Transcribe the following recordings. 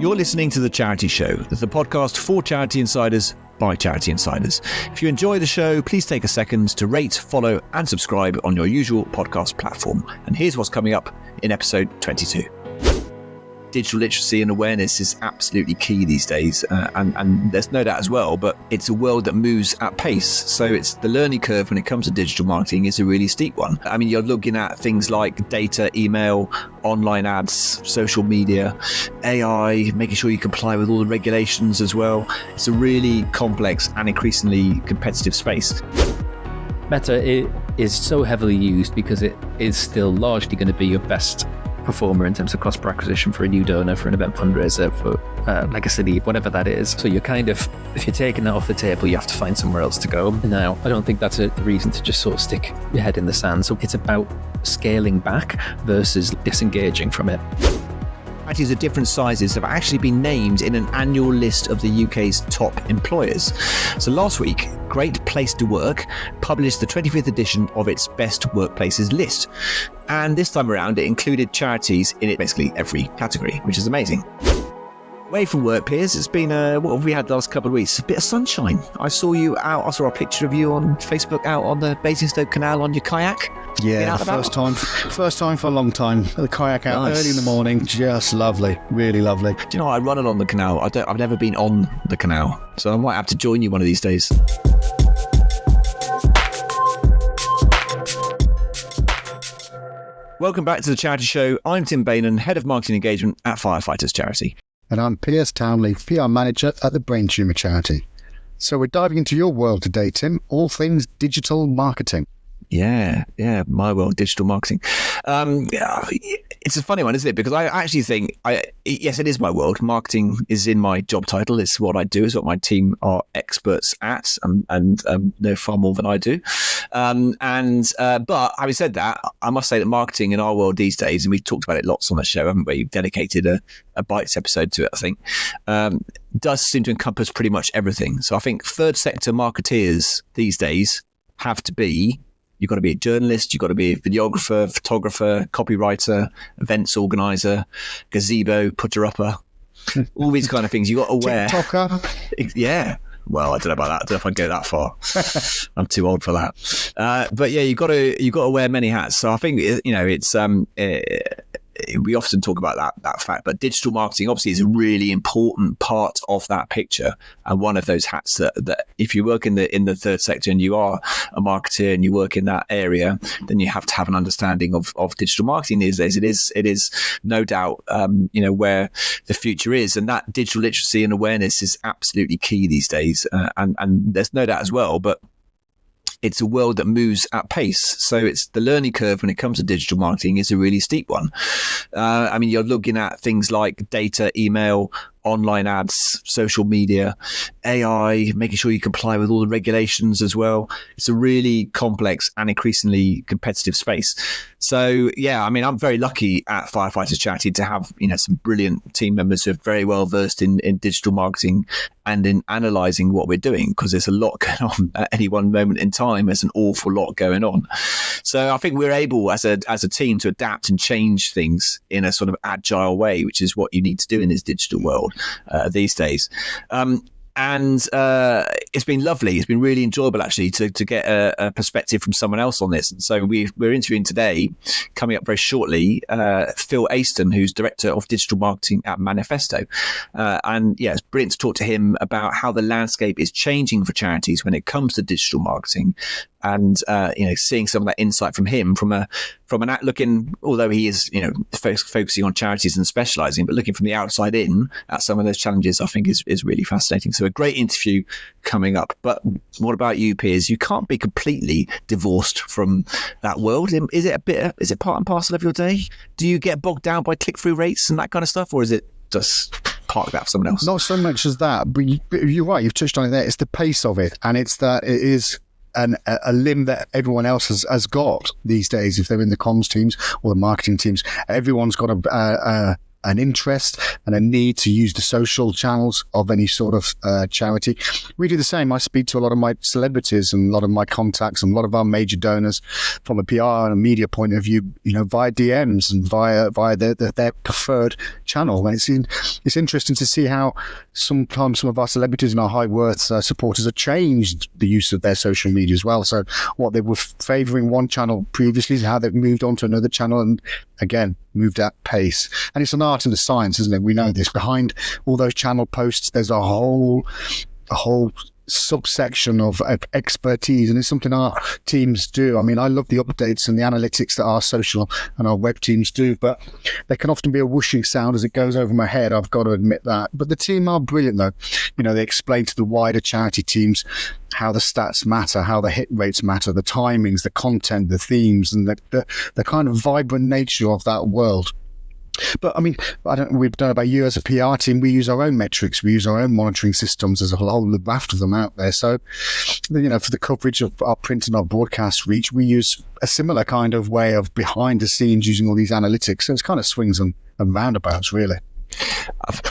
You're listening to The Charity Show, the podcast for charity insiders by charity insiders. If you enjoy the show, please take a second to rate, follow and subscribe on your usual podcast platform. And here's what's coming up in episode 22. Digital literacy and awareness is absolutely key these days, and there's no doubt as well, but it's a world that moves at pace. So it's the learning curve when it comes to digital marketing is a really steep one. I mean, you're looking at things like data, email, online ads, social media, AI, making sure you comply with all the regulations as well. It's a really complex and increasingly competitive space. Meta is so heavily used because it is still largely going to be your best performer in terms of cost per acquisition for a new donor, for an event fundraiser, for legacy lead, whatever that is. So you're kind of, if you're taking that off the table, you have to find somewhere else to go. Now, I don't think that's a reason to just sort of stick your head in the sand. So it's about scaling back versus disengaging from it. Charities of different sizes have actually been named in an annual list of the UK's top employers. So last week, Great Place to Work published the 25th edition of its best workplaces list. And this time around, it included charities in basically every category, which is amazing. Away from work, Piers, it's been, what have we had the last couple of weeks? A bit of sunshine. I saw you out, I saw a picture of you on Facebook out on the Basingstoke Canal on your kayak. Yeah, first time for a long time. The kayak out early in the morning, just lovely, really lovely. Do you know, I run along the canal. I've never been on the canal, so I might have to join you one of these days. Welcome back to The Charity Show. I'm Tim Bainan, Head of Marketing Engagement at Firefighters Charity. And I'm Piers Townley, PR Manager at the Brain Tumour Charity. So we're diving into your world today, Tim, all things digital marketing. Yeah, my world, digital marketing. It's a funny one, isn't it? Because I actually think, yes, it is my world. Marketing is in my job title. It's what I do. It's what my team are experts at and know far more than I do. But having said that, I must say that marketing in our world these days, and we've talked about it lots on the show, haven't we? You've dedicated a Bites episode to it, I think, does seem to encompass pretty much everything. So I think third sector marketeers these days have to be, you've got to be a journalist, you've got to be a videographer, photographer, copywriter, events organizer, gazebo putter-upper, all these kind of things. You've got to wear. TikToker. Yeah. Well, I don't know about that. I don't know if I'd go that far. I'm too old for that. But yeah, you've got to wear many hats. So I think, you know, it's we often talk about that fact, but digital marketing obviously is a really important part of that picture, and one of those hats that if you work in the third sector and you are a marketer and you work in that area, then you have to have an understanding of digital marketing these days. It is no doubt where the future is, and that digital literacy and awareness is absolutely key these days, and there's no doubt as well, but it's a world that moves at pace. So it's the learning curve when it comes to digital marketing is a really steep one. I mean, you're looking at things like data, email, online ads, social media, AI, making sure you comply with all the regulations as well. It's a really complex and increasingly competitive space. So yeah, I mean, I'm very lucky at Firefighters Charity to have, some brilliant team members who are very well versed in digital marketing and in analysing what we're doing, because there's a lot going on at any one moment in time. There's an awful lot going on. So I think we're able as a team to adapt and change things in a sort of agile way, which is what you need to do in this digital world these days. And it's been lovely. It's been really enjoyable, actually, to get a perspective from someone else on this. And so we're interviewing today, coming up very shortly, Phil Aiston, who's Director of Digital Marketing at Manifesto. And yeah, it's brilliant to talk to him about how the landscape is changing for charities when it comes to digital marketing. And seeing some of that insight from him, from an looking, although he is focusing on charities and specialising, but looking from the outside in at some of those challenges, I think is really fascinating. So a great interview coming up. But what about you, Piers? You can't be completely divorced from that world. Is it part and parcel of your day? Do you get bogged down by click-through rates and that kind of stuff, or is it just part of that for someone else? Not so much as that, but you're right. You've touched on it there. It's the pace of it, and it's that it is a limb that everyone else has got these days. If they're in the comms teams or the marketing teams, everyone's got an interest and a need to use the social channels of any sort of charity. We do the same. I speak to a lot of my celebrities and a lot of my contacts and a lot of our major donors from a PR and a media point of view, via DMs and via their preferred channel. And it's interesting to see how sometimes some of our celebrities and our high worth supporters have changed the use of their social media as well. So what they were favouring one channel previously is how they've moved on to another channel and again moved at pace. And it's an art and a science, isn't it? We know this. Behind all those channel posts, there's a whole subsection of expertise, and it's something our teams do. I mean, I love the updates and the analytics that our social and our web teams do, but there can often be a whooshing sound as it goes over my head. I've got to admit that. But the team are brilliant, though. They explain to the wider charity teams how the stats matter, how the hit rates matter, the timings, the content, the themes, and the kind of vibrant nature of that world. But I mean, we don't know about you as a PR team. We use our own metrics. We use our own monitoring systems. There's a whole raft of them out there. So, for the coverage of our print and our broadcast reach, we use a similar kind of way of behind the scenes using all these analytics. So it's kind of swings and roundabouts, really.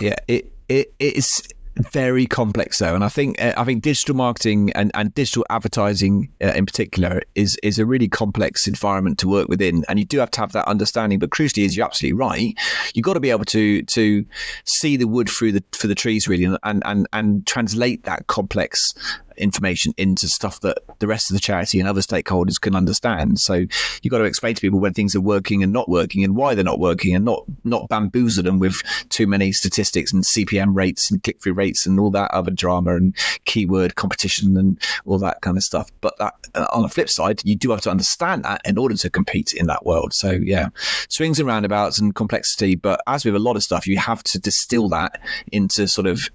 Yeah, it's very complex though, and I think digital marketing and digital advertising in particular is a really complex environment to work within, and you do have to have that understanding. But crucially, is you're absolutely right. You've got to be able to see the wood for the trees, really, and translate that complex information into stuff that the rest of the charity and other stakeholders can understand. So you've got to explain to people when things are working and not working and why they're not working, and not bamboozle them with too many statistics and CPM rates and click-through rates and all that other drama and keyword competition and all that kind of stuff. But that, on the flip side, you do have to understand that in order to compete in that world. So yeah, swings and roundabouts and complexity. But as with a lot of stuff, you have to distill that into sort of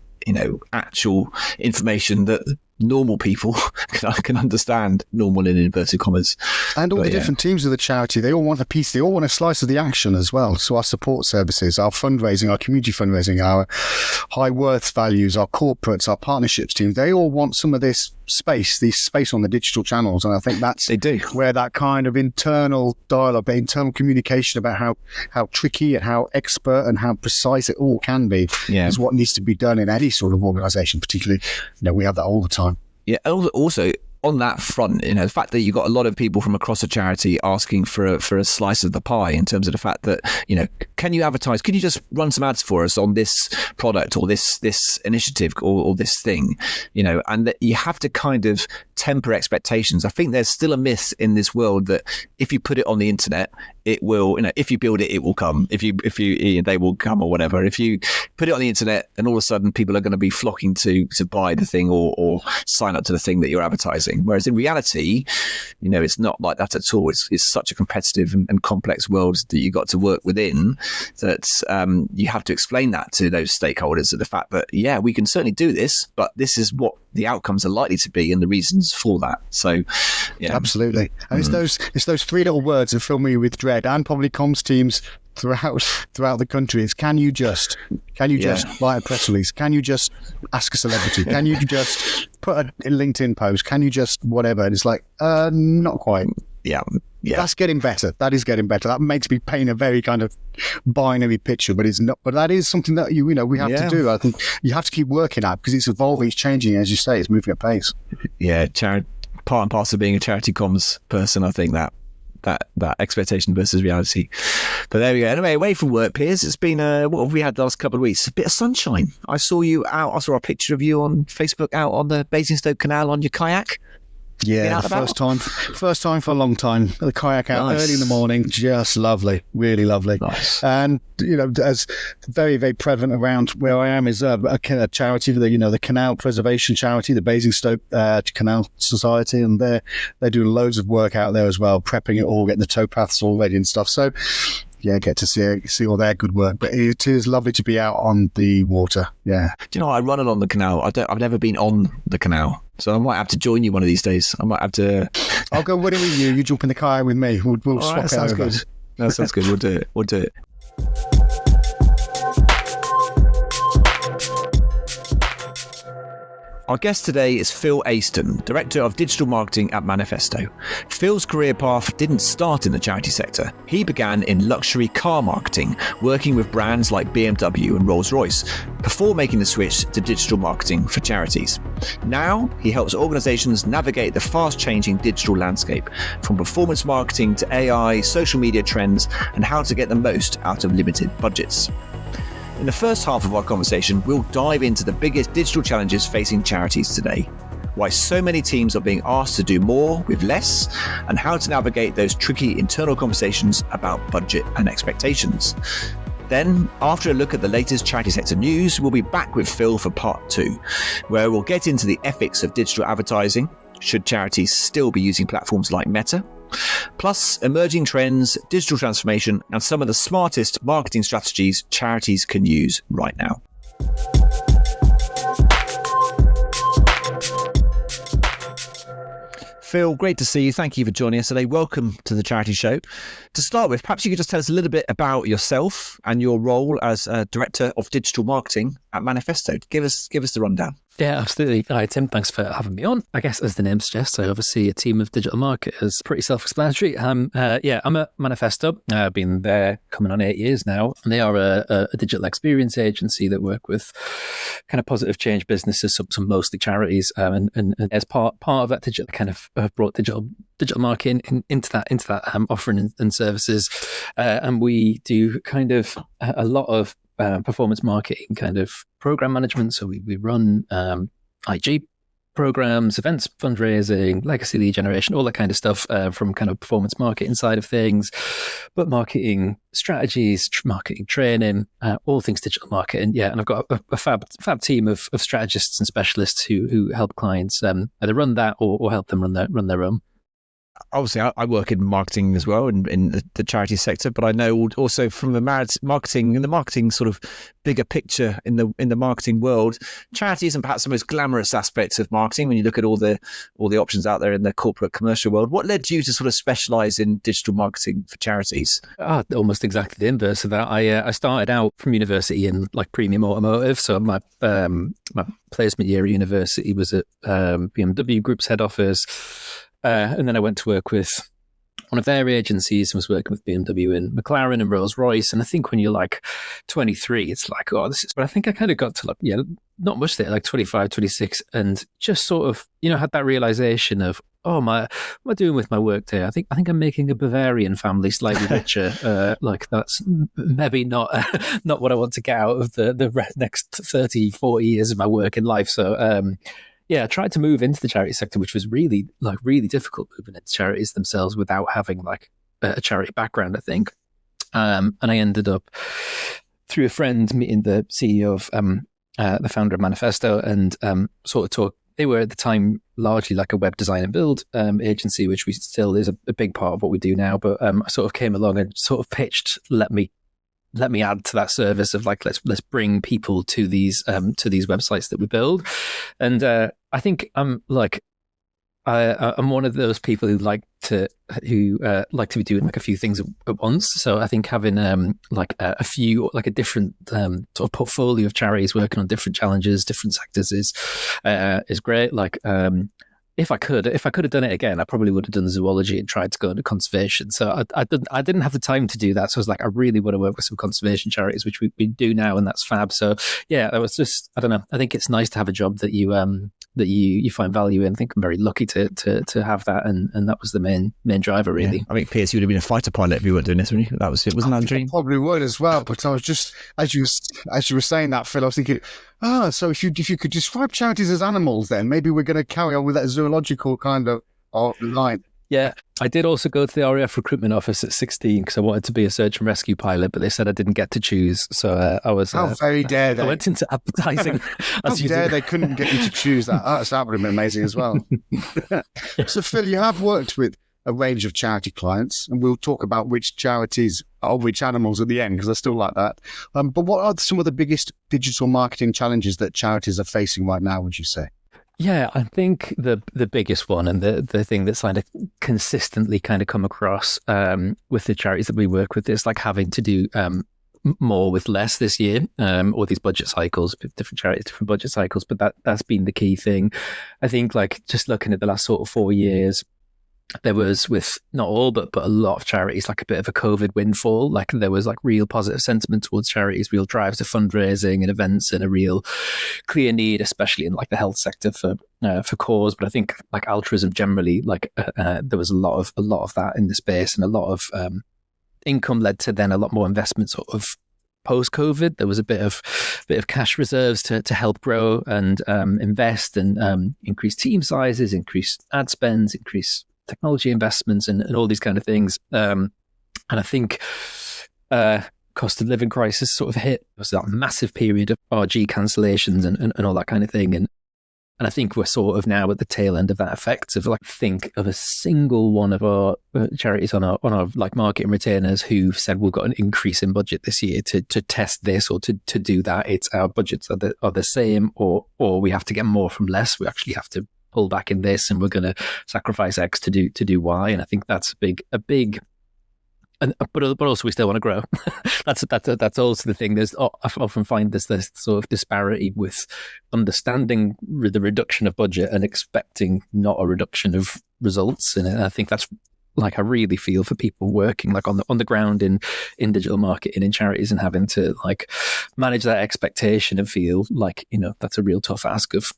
actual information that normal people can understand, normal in inverted commas. And all the different teams of the charity, they all want a piece, they all want a slice of the action as well. So our support services, our fundraising, our community fundraising, our high worth values, our corporates, our partnerships teams, they all want some of this space on the digital channels. And I think that's where that kind of internal dialogue, internal communication about how tricky and how expert and how precise it all can be is what needs to be done in any sort of organisation. Particularly, we have that all the time. Yeah. Also, on that front, the fact that you've got a lot of people from across a charity asking for a slice of the pie, in terms of the fact that, can you advertise? Can you just run some ads for us on this product or this initiative or this thing, and that you have to kind of temper expectations. I think there's still a myth in this world that if you put it on the internet, it will, if you build it, it will come. If you they will come or whatever. If you put it on the internet and all of a sudden people are going to be flocking to buy the thing or sign up to the thing that you're advertising. Whereas in reality, it's not like that at all. It's such a competitive and complex world that you got to work within that you have to explain that to those stakeholders, that the fact that, we can certainly do this, but this is what the outcomes are likely to be and the reasons for that. So, absolutely. And it's those three little words that fill me with dread, and probably comms teams throughout the country. Is can you just write a press release? Can you just ask a celebrity? Can you just put a LinkedIn post? Can you just whatever? And it's like, not quite. Yeah. That's getting better. That is getting better. That makes me paint a very kind of binary picture, but it's not. But that is something that we have to do. I think you have to keep working at, because it's evolving, it's changing, as you say, it's moving at pace. Yeah, part and parcel of being a charity comms person, I think that expectation versus reality. But there we go. Anyway, away from work, Piers, it's been what have we had the last couple of weeks? A bit of sunshine. I saw you out. I saw a picture of you on Facebook out on the Basingstoke Canal on your kayak. Yeah, first time for a long time. The kayak out early in the morning, just lovely, really lovely. Nice. And as very, very prevalent around where I am is a charity, the Canal Preservation Charity, the Basingstoke Canal Society, and they're doing loads of work out there as well, prepping it all, getting the towpaths all ready and stuff. So get to see all their good work. But it is lovely to be out on the water. Yeah. Do you know, I run along the canal. I've never been on the canal, so I might have to join you one of these days. I might have to. I'll go running with you. You jump in the kayak with me. We'll swap it over. Good. That sounds good. We'll do it. Our guest today is Phil Aiston, Director of Digital Marketing at Manifesto. Phil's career path didn't start in the charity sector. He began in luxury car marketing, working with brands like BMW and Rolls-Royce, before making the switch to digital marketing for charities. Now, he helps organizations navigate the fast-changing digital landscape, from performance marketing to AI, social media trends, and how to get the most out of limited budgets. In the first half of our conversation, we'll dive into the biggest digital challenges facing charities today, why so many teams are being asked to do more with less, and how to navigate those tricky internal conversations about budget and expectations. Then, after a look at the latest charity sector news, we'll be back with Phil for part 2, where we'll get into the ethics of digital advertising. Should charities still be using platforms like Meta? Plus, emerging trends, digital transformation, and some of the smartest marketing strategies charities can use right now. Phil, great to see you. Thank you for joining us today. Welcome to the Charity Show. To start with, perhaps you could just tell us a little bit about yourself and your role as Director of Digital Marketing at Manifesto. Give us the rundown. Yeah, absolutely. Hi, Tim. Thanks for having me on. I guess as the name suggests, I oversee a team of digital marketers. Pretty self-explanatory. I'm at Manifesto. I've been there coming on 8 years now. And they are a digital experience agency that work with kind of positive change businesses, some mostly charities. And as part of that digital, kind of brought digital marketing into that offering and services. And we do kind of a lot of performance marketing kind of program management. So we run IG programs, events, fundraising, legacy lead generation, all that kind of stuff from kind of performance marketing side of things, but marketing strategies, marketing training, all things digital marketing. Yeah, and I've got a fab team of strategists and specialists who help clients either run that or help them run their own. Obviously, I work in marketing as well in the charity sector, but I know also from the marketing sort of bigger picture in the marketing world, charity isn't perhaps the most glamorous aspect of marketing when you look at all the options out there in the corporate commercial world. What led you to sort of specialize in digital marketing for charities? Almost exactly the inverse of that. I started out from university in like premium automotive, so my placement year at university was at BMW Group's head office. And then I went to work with one of their agencies and was working with BMW and McLaren and Rolls-Royce. And I think when you're like 23, it's like, but I think I kind of got to not much there, like 25, 26, and just sort of, had that realization of, what am I doing with my work day? I think I'm making a Bavarian family slightly richer. Like that's maybe not what I want to get out of the next 30, 40 years of my working life. So, I tried to move into the charity sector, which was really difficult moving into charities themselves without having like a charity background, I think. And I ended up through a friend meeting the CEO of the founder of Manifesto and sort of talk. They were at the time largely like a web design and build agency, which we still is a big part of what we do now. But I sort of came along and sort of pitched, let me add to that service of like let's bring people to these websites that we build, and I think I'm one of those people who like to be doing like a few things at once. So I think having a different sort of portfolio of charities working on different challenges, different sectors is great. Like if I could have done it again, I probably would have done zoology and tried to go into conservation. So I didn't have the time to do that. So I was like, I really want to work with some conservation charities, which we do now, and that's fab. So yeah, that was just, I don't know. I think it's nice to have a job that you find value in. I think I'm very lucky to have that, and that was the main driver, really. Yeah. I think Piers, you would have been a fighter pilot if you weren't doing this, wouldn't you? That was it, wasn't that a dream? I probably would as well. But I was just as you were saying that, Phil, I was thinking, so if you could describe charities as animals, then maybe we're going to carry on with that zoological kind of line. Yeah, I did also go to the RAF recruitment office at 16 because I wanted to be a search and rescue pilot, but they said I didn't get to choose. So I was... How very dare they? I went into advertising. How dare they couldn't get you to choose that? That would have been amazing as well. So Phil, you have worked with a range of charity clients, and we'll talk about which charities are which animals at the end, because I still like that. But what are some of the biggest digital marketing challenges that charities are facing right now, would you say? Yeah, I think the biggest one and the thing that's kind of consistently kind of come across with the charities that we work with is like having to do more with less this year, or these budget cycles, different charities, different budget cycles. But that's been the key thing. I think, like, just looking at the last sort of 4 years, there was, with not all, but a lot of charities, like a bit of a COVID windfall. Like, there was like real positive sentiment towards charities, real drives to fundraising and events, and a real clear need, especially in like the health sector, for cause. But I think like altruism generally, like there was a lot of that in the space, and a lot of income led to then a lot more investment sort of post-COVID. There was a bit of cash reserves to help grow and invest, and increase team sizes, increase ad spends, increase technology investments, and all these kind of things. And I think cost of living crisis sort of hit. There was that massive period of RG cancellations and all that kind of thing. And I think we're sort of now at the tail end of that effect of, like, think of a single one of our charities on our like marketing retainers who said we've got an increase in budget this year to test this or to do that. It's our budgets are the same, or we have to get more from less. We actually have to pull back in this, and we're going to sacrifice X to do Y. And I think that's a big. But also we still want to grow. that's also the thing. I often find this sort of disparity with understanding the reduction of budget and expecting not a reduction of results. And I think that's, like, I really feel for people working like on the ground in digital marketing in charities, and having to like manage that expectation and feel like, you know, that's a real tough ask of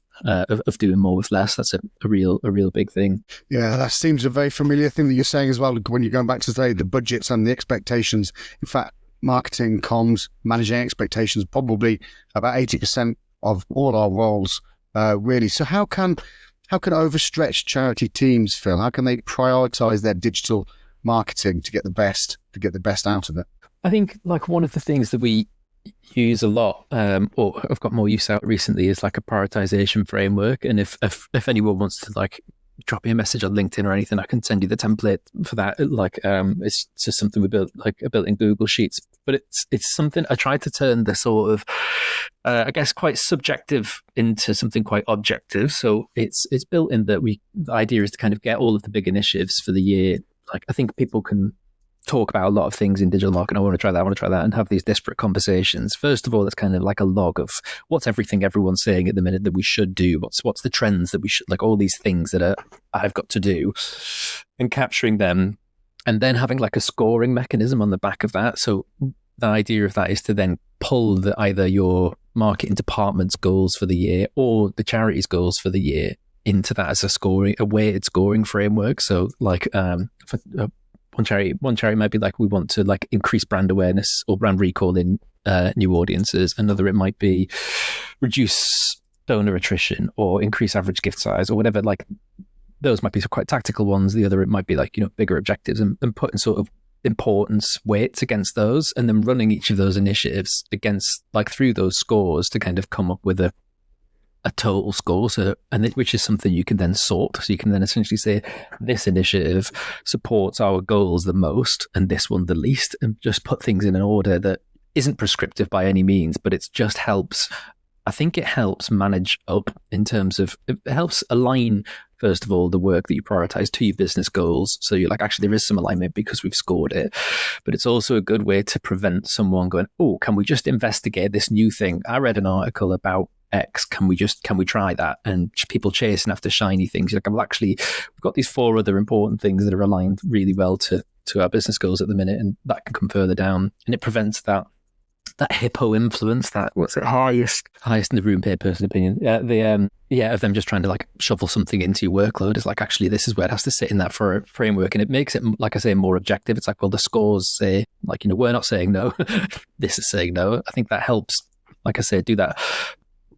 doing more with less. That's a real big thing. Yeah, that seems a very familiar thing that you're saying as well, when you're going back to say the budgets and the expectations. In fact, marketing, comms, managing expectations, probably about 80% of all our roles, really. So how can overstretched charity teams, Phil, how can they prioritise their digital marketing to get the best out of it? I think, like, one of the things that we use a lot, or I've got more use out recently, is like a prioritization framework. And if anyone wants to like drop me a message on LinkedIn or anything, I can send you the template for that. Like, it's just something we built in Google Sheets. But it's something I tried to turn the sort of, I guess, quite subjective into something quite objective. So it's built in that the idea is to kind of get all of the big initiatives for the year. Like, I think people can talk about a lot of things in digital marketing. I want to try that, and have these disparate conversations. First of all, it's kind of like a log of what's everything everyone's saying at the minute that we should do. What's the trends that we should, like, all these things that I've got to do, and capturing them, and then having like a scoring mechanism on the back of that. So the idea of that is to then pull either your marketing department's goals for the year or the charity's goals for the year into that as a weighted scoring framework. So like, one charity might be like, we want to like increase brand awareness or brand recall in new audiences. Another, it might be reduce donor attrition or increase average gift size or whatever. Like, those might be quite tactical ones. The other, it might be like, you know, bigger objectives, and putting sort of importance weights against those, and then running each of those initiatives against, like, through those scores to kind of come up with a total score. So, which is something you can then sort. So you can then essentially say, this initiative supports our goals the most and this one the least, and just put things in an order that isn't prescriptive by any means, but it just helps. I think it helps manage up in terms of, it helps align, first of all, the work that you prioritize to your business goals. So you're like, actually, there is some alignment because we've scored it. But it's also a good way to prevent someone going, oh, can we just investigate this new thing? I read an article about X. Can we try that? And people chasing after shiny things. You're like, well, actually, we've got these 4 other important things that are aligned really well to our business goals at the minute, and that can come further down. And it prevents that hippo influence, that what's it, highest in the room, paid person opinion. Of them just trying to like shovel something into your workload. It's like, actually, this is where it has to sit in that for a framework, and it makes it, like I say, more objective. It's like, well, the scores say, like, you know, we're not saying no, this is saying no. I think that helps, like I say, do that.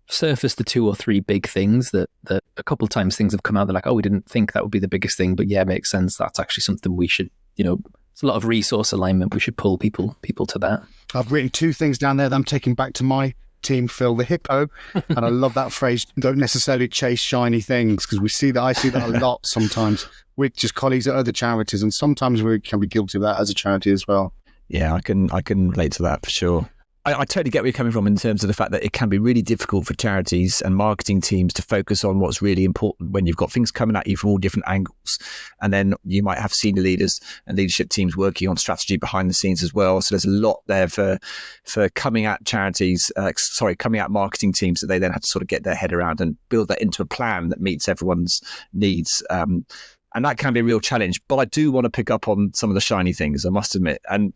Surface the 2 or 3 big things that a couple of times things have come out. They're like, oh, we didn't think that would be the biggest thing, but yeah, it makes sense. That's actually something we should, you know, it's a lot of resource alignment. We should pull people to that. I've written 2 things down there that I'm taking back to my team, Phil, the hippo. And I love that phrase, don't necessarily chase shiny things, because I see that a lot sometimes with just colleagues at other charities, and sometimes we can be guilty of that as a charity as well. Yeah, I can relate to that for sure. I totally get where you're coming from in terms of the fact that it can be really difficult for charities and marketing teams to focus on what's really important when you've got things coming at you from all different angles. And then you might have senior leaders and leadership teams working on strategy behind the scenes as well. So there's a lot there for coming at coming at marketing teams that they then have to sort of get their head around and build that into a plan that meets everyone's needs. And that can be a real challenge. But I do want to pick up on some of the shiny things, I must admit. And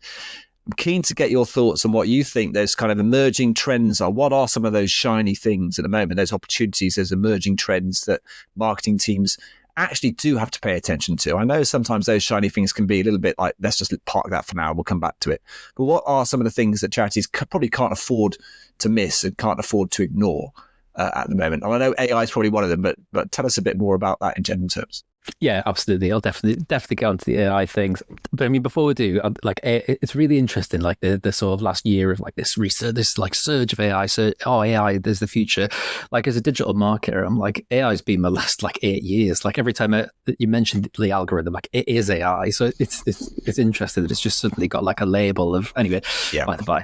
I'm keen to get your thoughts on what you think those kind of emerging trends are. What are some of those shiny things at the moment, those opportunities, those emerging trends that marketing teams actually do have to pay attention to? I know sometimes those shiny things can be a little bit like, let's just park that for now, we'll come back to it. But what are some of the things that charities probably can't afford to miss and can't afford to ignore at the moment? And I know AI is probably one of them, but tell us a bit more about that in general terms. Yeah, absolutely. I'll definitely get onto the AI things. But I mean, before we do, it's really interesting, like the sort of last year of like this research, this like surge of AI. So, AI, there's the future. Like as a digital marketer, I'm like, AI's been my last like 8 years. Like every time you mentioned the algorithm, like it is AI. So it's interesting that it's just suddenly got like a label of, anyway, yeah. By the by.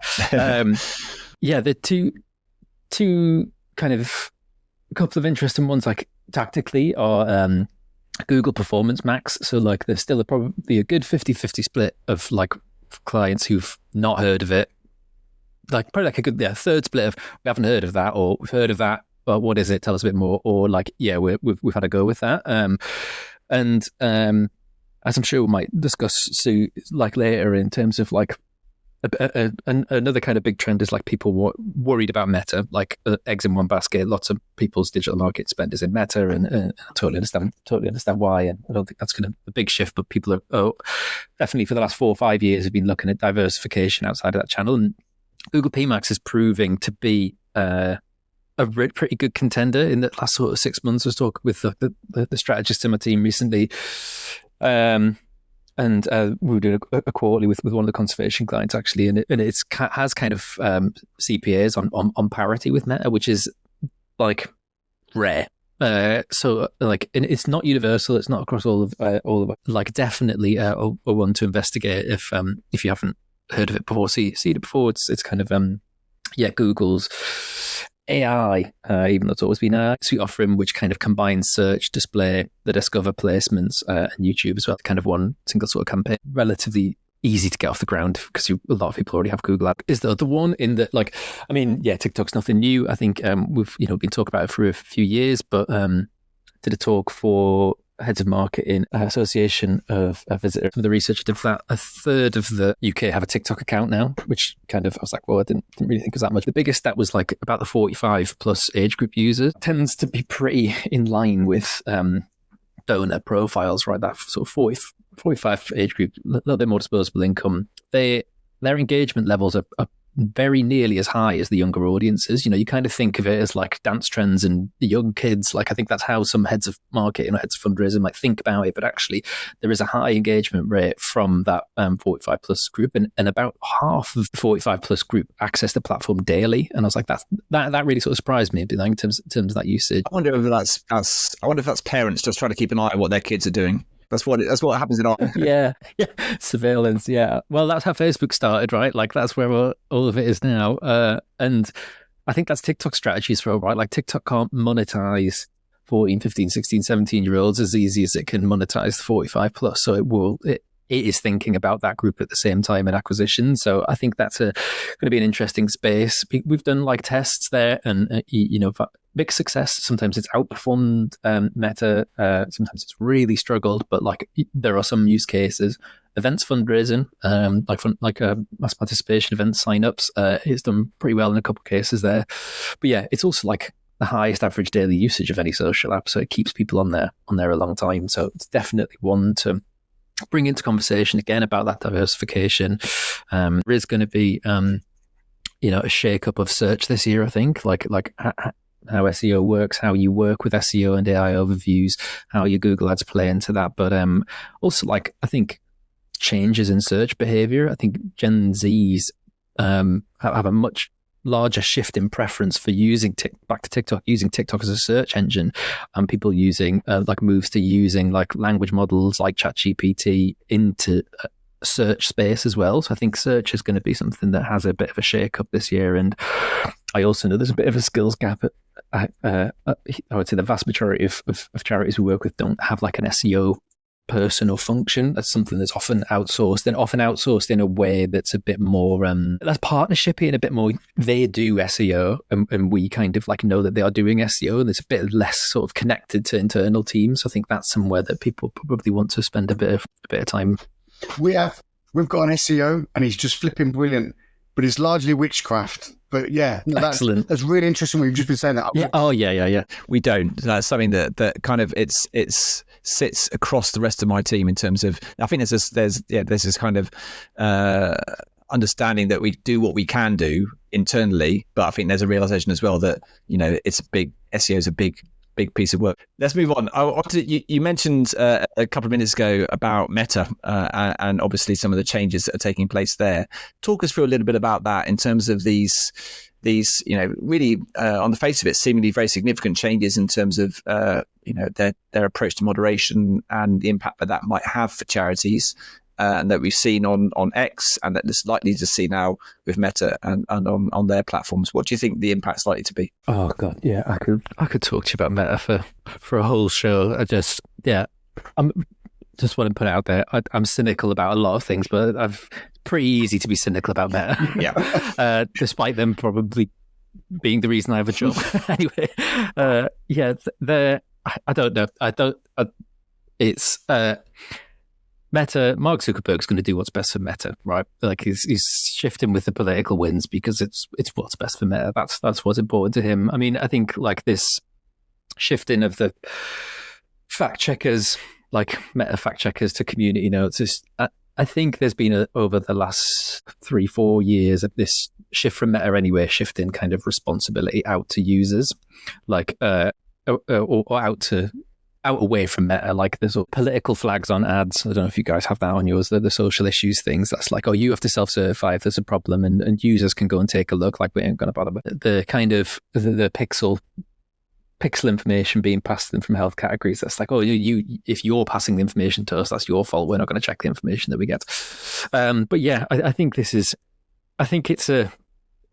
Yeah, the two kind of a couple of interesting ones, like tactically, are Google Performance Max. So like there's still probably a good 50-50 split of like clients who've not heard of it. Like probably like a good third split of we haven't heard of that, or we've heard of that, but what is it? Tell us a bit more. Or like, yeah, we've had a go with that. As I'm sure we might discuss soon, like later, in terms of like another kind of big trend is like people worried about Meta, like eggs in one basket. Lots of people's digital market spend is in Meta, and I totally understand why. And I don't think that's going to be a big shift, but people are definitely for the last 4 or 5 years have been looking at diversification outside of that channel. And Google PMax is proving to be a pretty good contender in the last sort of 6 months. I was talking with the strategist in my team recently. And we were doing a quarterly with one of the conservation clients, actually, and it has kind of CPAs on parity with Meta, which is like rare. So like, and it's not universal. It's not across all of like, definitely a one to investigate if you haven't heard of it before, see it before. It's kind of Google's AI, even though it's always been a suite offering which kind of combines search, display, the Discover placements, and YouTube as well. Kind of one single sort of campaign, relatively easy to get off the ground because a lot of people already have Google Ads. Is the other one in that, like, I mean, yeah, TikTok's nothing new. I think we've been talking about it for a few years, but did a talk for heads of marketing association of visitors. Some of the research did that. A third of the UK have a TikTok account now, which kind of, I was like, well, I didn't really think it was that much. The biggest stat was like about the 45 plus age group users. Tends to be pretty in line with donor profiles, right? That sort of 45 age group, a little bit more disposable income. Their engagement levels are very nearly as high as the younger audiences. You kind of think of it as like dance trends and the young kids. Like, I think that's how some heads of marketing or heads of fundraising might think about it. But actually, there is a high engagement rate from that 45 plus group, and about half of the 45 plus group access the platform daily. And I was like, that really sort of surprised me, in terms of that usage. I wonder if that's parents just trying to keep an eye on what their kids are doing. That's what happens in our yeah, surveillance. Yeah, well, that's how Facebook started, right? Like, that's where all of it is now. And I think that's TikTok's strategy as well, right? Like, TikTok can't monetize 14, 15, 16, 17-year-olds as easy as it can monetize the 45 plus. So it is thinking about that group at the same time in acquisition. So I think that's going to be an interesting space. We've done like tests there, and big success. Sometimes it's outperformed Meta. Sometimes it's really struggled. But like, there are some use cases. Events fundraising, like mass participation event signups, it's done pretty well in a couple of cases there. But yeah, it's also like the highest average daily usage of any social app, so it keeps people on there a long time. So it's definitely one to bring into conversation again about that diversification. There is going to be a shake-up of search this year, I think, like how SEO works, how you work with SEO and AI overviews, how your Google Ads play into that. But also, like, I think changes in search behavior. I think Gen Zs have a much larger shift in preference for using TikTok as a search engine, and people using like moves to using like language models like ChatGPT into search space as well. So I think search is going to be something that has a bit of a shake up this year. And I also know there's a bit of a skills gap. I would say the vast majority of charities we work with don't have like an SEO person or function. That's something that's often outsourced in a way that's a bit more that's partnershipy and a bit more they do SEO and we kind of like know that they are doing SEO, and it's a bit less sort of connected to internal teams. I think that's somewhere that people probably want to spend a bit of time. We've got an SEO and he's just flipping brilliant, but it's largely witchcraft. But yeah, excellent. That's really interesting. We've just been saying that. Yeah. Oh yeah. We don't. That's something that kind of it's sits across the rest of my team in terms of. I think there's this kind of understanding that we do what we can do internally, but I think there's a realization as well that SEO is a big piece of work. Let's move on. You mentioned a couple of minutes ago about Meta and obviously some of the changes that are taking place there. Talk us through a little bit about that in terms of these really on the face of it, seemingly very significant changes in terms of their approach to moderation and the impact that might have for charities. And that we've seen on X, and that it's likely to see now with Meta and on their platforms. What do you think the impact's likely to be? Oh God, yeah, I could talk to you about Meta for a whole show. I'm just want to put it out there. I'm cynical about a lot of things, but it's pretty easy to be cynical about Meta. Yeah, despite them probably being the reason I have a job. Anyway, I don't know. It's. Meta, Mark Zuckerberg's going to do what's best for Meta, right? Like he's shifting with the political winds because it's what's best for Meta. That's what's important to him. I mean, I think like this shifting of the fact checkers, like Meta fact checkers to community notes, I think there's been over the last 3-4 years of this shift from Meta anyway, shifting kind of responsibility out to users, like or out away from Meta, like there's political flags on ads. I don't know if you guys have that on yours, the social issues things. That's like, you have to self-certify if there's a problem, and users can go and take a look. Like we ain't going to bother. But the kind of the pixel information being passed in from health categories, that's like, if you're passing the information to us, that's your fault. We're not going to check the information that we get. But yeah, I think it's a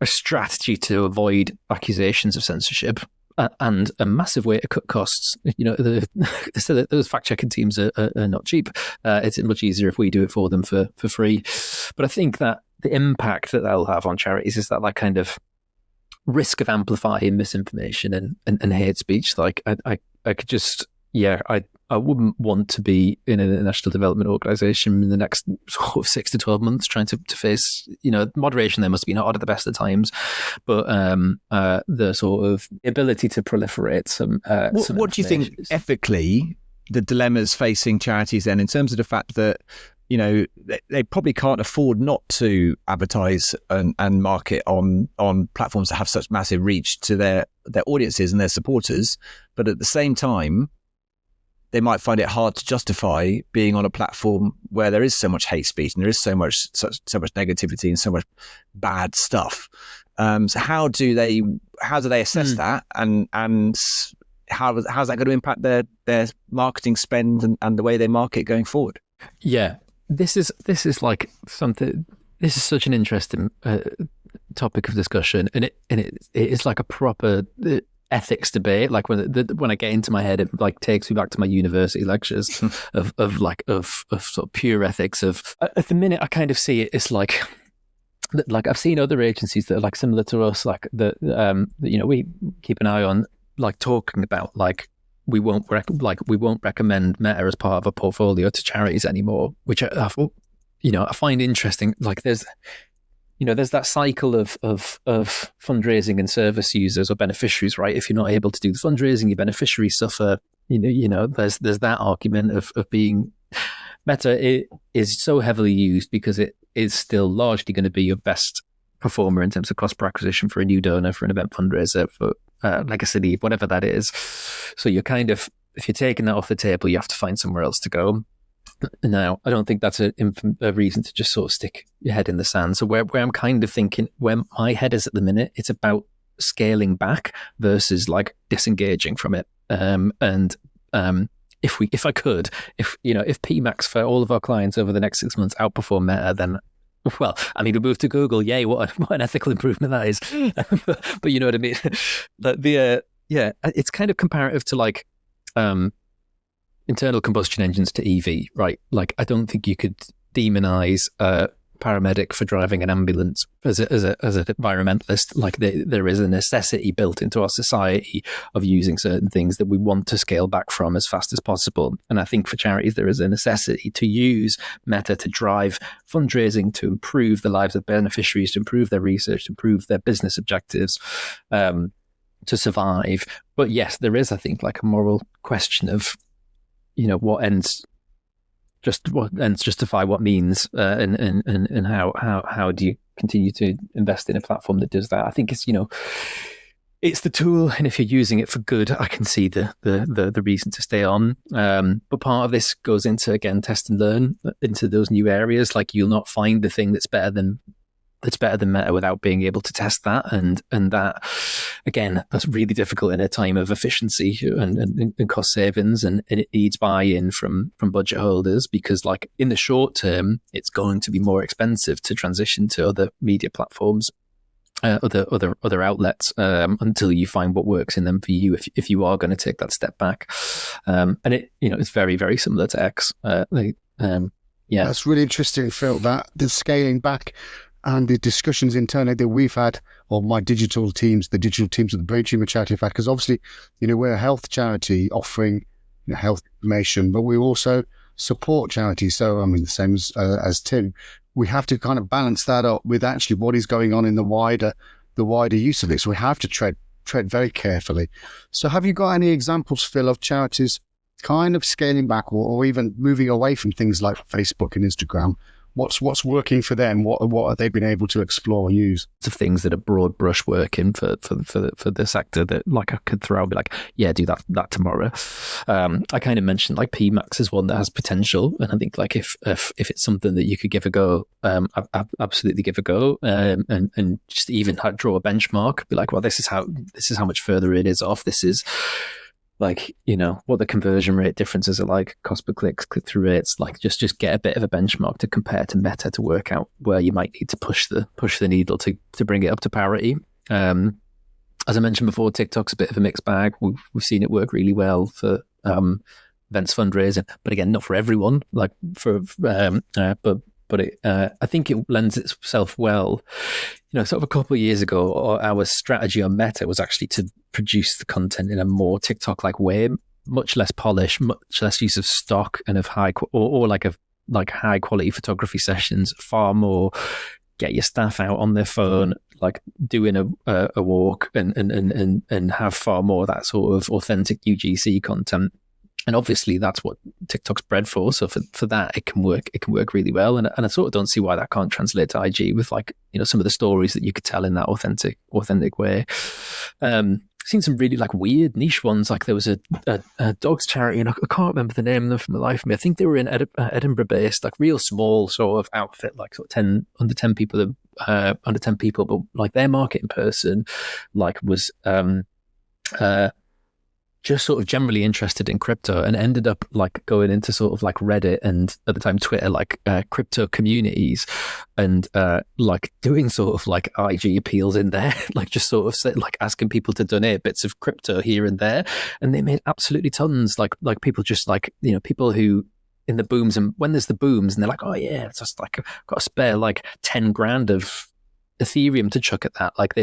strategy to avoid accusations of censorship. And a massive way to cut costs. Those fact-checking teams are not cheap. It's much easier if we do it for them for free. But I think that the impact that that'll have on charities is that like kind of risk of amplifying misinformation and hate speech. Like I could just, I wouldn't want to be in an international development organization in the next sort of 6 to 12 months trying to face, moderation there must be not at the best of times, but the sort of ability to proliferate some what do you think ethically the dilemmas facing charities then, in terms of the fact that they probably can't afford not to advertise and market on platforms that have such massive reach to their audiences and their supporters, but at the same time they might find it hard to justify being on a platform where there is so much hate speech and there is so much negativity and so much bad stuff. So how do they assess that, and how's that going to impact their marketing spend and the way they market going forward? Yeah, this is like something. This is such an interesting topic of discussion, and it is like a proper ethics debate. Like when I get into my head, it like takes me back to my university lectures of sort of pure ethics. At the minute, I kind of see it. It's like I've seen other agencies that are like similar to us, like that we keep an eye on, like talking about like we won't recommend Meta as part of a portfolio to charities anymore, which I find interesting. Like there's that cycle of fundraising and service users or beneficiaries, right? If you're not able to do the fundraising, your beneficiaries suffer. There's that argument of being Meta is so heavily used because it is still largely going to be your best performer in terms of cost per acquisition for a new donor, for an event fundraiser, for legacy, whatever that is. So you're kind of, if you're taking that off the table, you have to find somewhere else to go. Now, I don't think that's a reason to just sort of stick your head in the sand. So where I'm kind of thinking, where my head is at the minute, it's about scaling back versus like disengaging from it. if I could, if PMAX for all of our clients over the next 6 months outperform Meta, then, well, I need to move to Google. Yay! What an ethical improvement that is. but you know what I mean. It's kind of comparative to like internal combustion engines to EV, right? Like, I don't think you could demonize a paramedic for driving an ambulance as an environmentalist. Like, there is a necessity built into our society of using certain things that we want to scale back from as fast as possible. And I think for charities, there is a necessity to use Meta to drive fundraising, to improve the lives of beneficiaries, to improve their research, to improve their business objectives, to survive. But yes, there is, I think, like a moral question of, what ends justify what means, and how do you continue to invest in a platform that does that? I think it's it's the tool, and if you're using it for good, I can see the reason to stay on. But part of this goes into, again, test and learn into those new areas. Like, you'll not find the thing that's better than Meta without being able to test that, and that, again, that's really difficult in a time of efficiency and cost savings, and it needs buy-in from budget holders, because, like, in the short term, it's going to be more expensive to transition to other media platforms, other outlets, until you find what works in them for you, if you are going to take that step back. And it it's very, very similar to X. That's really interesting, Phil, that the scaling back and the discussions internally that we've had, or my digital teams, the digital teams of the Brain Tumor Charity have had, because obviously, we're a health charity offering health information, but we also support charities. So, I mean, the same as Tim, we have to kind of balance that up with actually what is going on in the wider use of it. So we have to tread very carefully. So have you got any examples, Phil, of charities kind of scaling back or even moving away from things like Facebook and Instagram? What's working for them? What have they been able to explore and use? Of things that are broad brush working for the sector that, like, I could throw out, be like, yeah, do that tomorrow. I kind of mentioned, like, PMAX is one that has potential, and I think, like, if it's something that you could give a go, absolutely give a go, and just even draw a benchmark, be like, well, this is how much further it is off. This is, like, what the conversion rate differences are like, cost per click-through rates, like, just get a bit of a benchmark to compare to Meta to work out where you might need to push the needle to bring it up to parity. As I mentioned before, TikTok's a bit of a mixed bag. We've seen it work really well for events fundraising, but again, not for everyone. Like, but I think it lends itself well. Sort of a couple of years ago, our strategy on Meta was actually to produce the content in a more TikTok-like way, much less polish, much less use of stock and of high quality photography sessions, far more get your staff out on their phone, like doing a walk, and have far more of that sort of authentic UGC content. And obviously that's what TikTok's bred for. So for that, it can work really well. And I sort of don't see why that can't translate to IG with, like, some of the stories that you could tell in that authentic way. Seen some really, like, weird niche ones. Like, there was a dogs charity, and I can't remember the name of them from the life of me. I think they were in Edinburgh based, like, real small sort of outfit, like sort of under 10 people, but, like, their marketing person, like, was just sort of generally interested in crypto, and ended up, like, going into sort of, like, Reddit and, at the time, Twitter, like, crypto communities, and like, doing sort of, like, IG appeals in there, like, just sort of like asking people to donate bits of crypto here and there, and they made absolutely tons. Like people just, like, people who in the booms, and when there's the booms, and they're like, oh yeah, it's just like, I've got to spare like 10 grand of Ethereum to chuck at that. Like,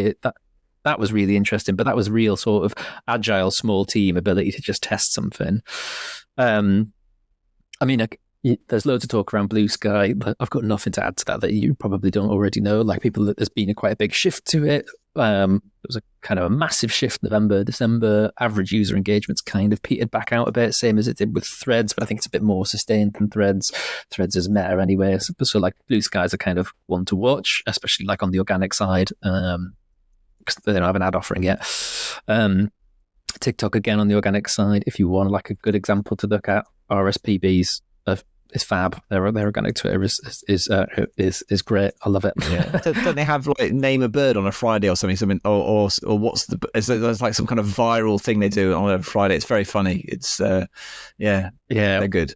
that was really interesting, but that was real sort of agile, small team ability to just test something. I mean, there's loads of talk around Blue Sky, but I've got nothing to add to that you probably don't already know. Like, there's been quite a big shift to it. There was a kind of a massive shift November, December. Average user engagement's kind of petered back out a bit, same as it did with Threads, but I think it's a bit more sustained than Threads. Threads is Meta anyway. So like, Blue Sky's a kind of one to watch, especially like on the organic side. Because they don't have an ad offering yet. TikTok again on the organic side. If you want like a good example to look at, RSPBs is fab. Their organic Twitter is great. I love it. Yeah. Don't they have like name a bird on a Friday or something, or what's there's like some kind of viral thing they do on a Friday? It's very funny. It's they're good.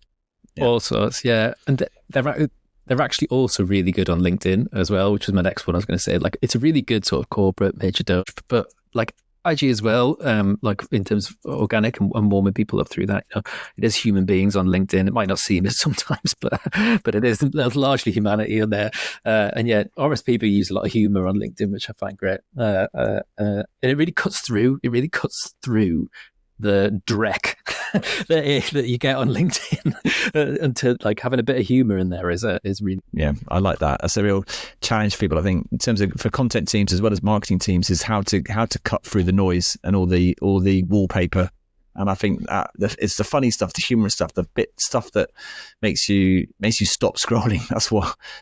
Yeah. All sorts, yeah, and they're actually also really good on LinkedIn as well, which was my next one. I was going to say, like, it's a really good sort of corporate major donor, but like IG as well, like in terms of organic and warming people up through that. It is human beings on LinkedIn. It might not seem it sometimes, but it is. There's largely humanity in there, and yet RS people use a lot of humor on LinkedIn, which I find great. And it really cuts through. It really cuts through the dreck that you get on LinkedIn, and to like having a bit of humor in there is really. Yeah, I like that. That's a real challenge for people, I think, in terms of for content teams as well as marketing teams, is how to cut through the noise and all the wallpaper. And I think that it's the funny stuff, the humorous stuff, the bit stuff that makes you stop scrolling.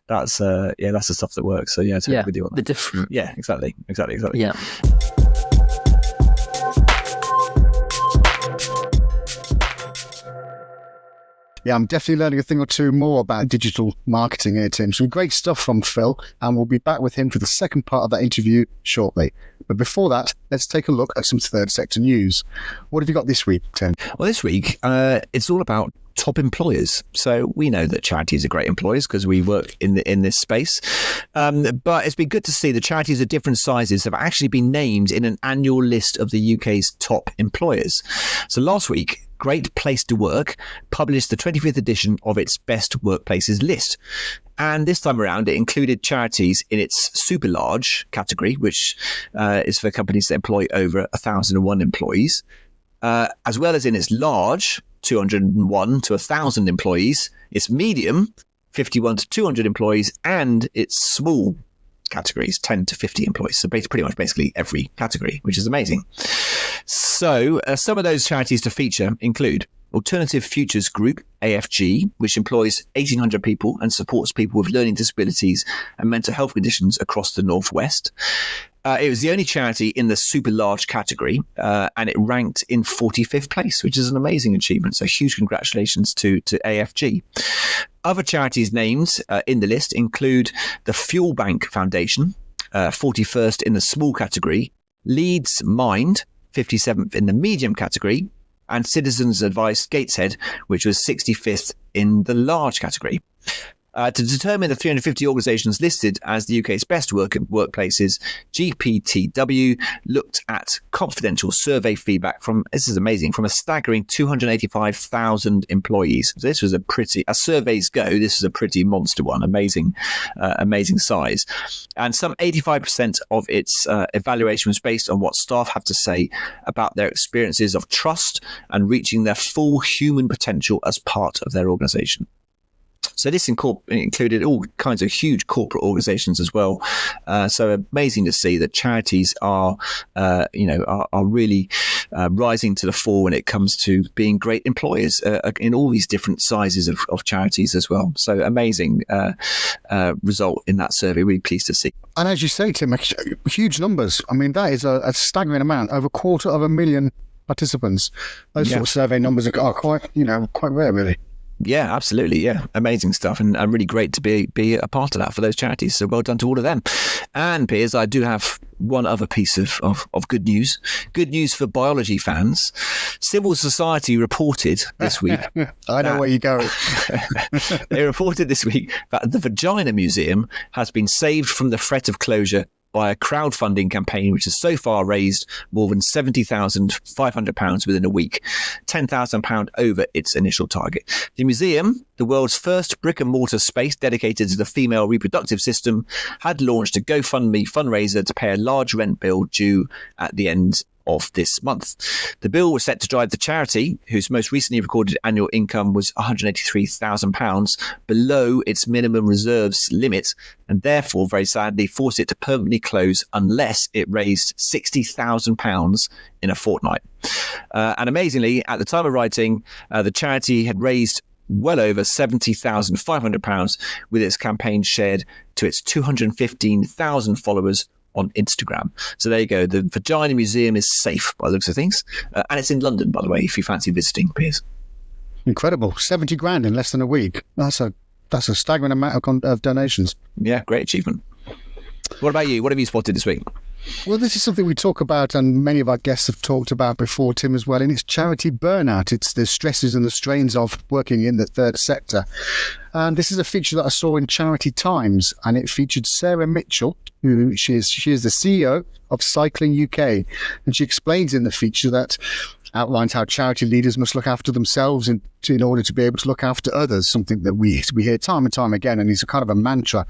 That's the stuff that works. So yeah, totally with you on that. The different. Yeah, exactly. Yeah. Yeah, I'm definitely learning a thing or two more about digital marketing here, Tim. Some great stuff from Phil, and we'll be back with him for the second part of that interview shortly. But before that, let's take a look at some third sector news. What have you got this week, Tim? Well, this week, it's all about top employers. So we know that charities are great employers because we work in this space. But it's been good to see the charities of different sizes have actually been named in an annual list of the UK's top employers. So last week, Great Place to Work published the 25th edition of its Best Workplaces list. And this time around, it included charities in its super large category, which is for companies that employ over 1,001 employees, as well as in its large, 201 to 1,000 employees, its medium, 51 to 200 employees, and its small categories, 10 to 50 employees. So basically every category, which is amazing. So some of those charities to feature include Alternative Futures Group, AFG, which employs 1,800 people and supports people with learning disabilities and mental health conditions across the Northwest. It was the only charity in the super large category, and it ranked in 45th place, which is an amazing achievement. So huge congratulations to AFG. Other charities named in the list include the Fuel Bank Foundation, 41st in the small category, Leeds Mind, 57th in the medium category, and Citizens Advice Gateshead, which was 65th in the large category. To determine the 350 organisations listed as the UK's best workplaces, GPTW looked at confidential survey feedback from, this is amazing, from a staggering 285,000 employees. So this was as surveys go, this is a pretty monster one, amazing size. And some 85% of its evaluation was based on what staff have to say about their experiences of trust and reaching their full human potential as part of their organisation. So this included all kinds of huge corporate organisations as well. So amazing to see that charities are really rising to the fore when it comes to being great employers in all these different sizes of charities as well. So amazing result in that survey. Really pleased to see. And as you say, Tim, huge numbers. I mean, that is a staggering amount. Over 250,000 participants. Those sort of survey numbers are quite rare, really. Yeah, absolutely. Yeah, amazing stuff, and really great to be a part of that for those charities. So well done to all of them. And Piers, I do have one other piece of good news. Good news for biology fans. Civil Society reported this week. I know where you're going. They reported this week that the Vagina Museum has been saved from the threat of closure by a crowdfunding campaign which has so far raised more than £70,500 within a week, £10,000 over its initial target. The museum, the world's first brick-and-mortar space dedicated to the female reproductive system, had launched a GoFundMe fundraiser to pay a large rent bill due at the end of this month. The bill was set to drive the charity, whose most recently recorded annual income was £183,000, below its minimum reserves limit, and therefore, very sadly, forced it to permanently close unless it raised £60,000 in a fortnight. And amazingly, at the time of writing, the charity had raised well over £70,500 with its campaign shared to its 215,000 followers on Instagram. So there you go. The Vagina Museum is safe by the looks of things. And it's in London, by the way, if you fancy visiting, Piers. Incredible. 70 grand in less than a week. That's a staggering amount of donations. Yeah, great achievement. What about you? What have you spotted this week? Well, this is something we talk about, and many of our guests have talked about before, Tim, as well, and it's charity burnout. It's the stresses and the strains of working in the third sector. And this is a feature that I saw in Charity Times, and it featured Sarah Mitchell, who she is the CEO of Cycling UK. And she explains in the feature that outlines how charity leaders must look after themselves in order to be able to look after others, something that we hear time and time again, and is a kind of a mantra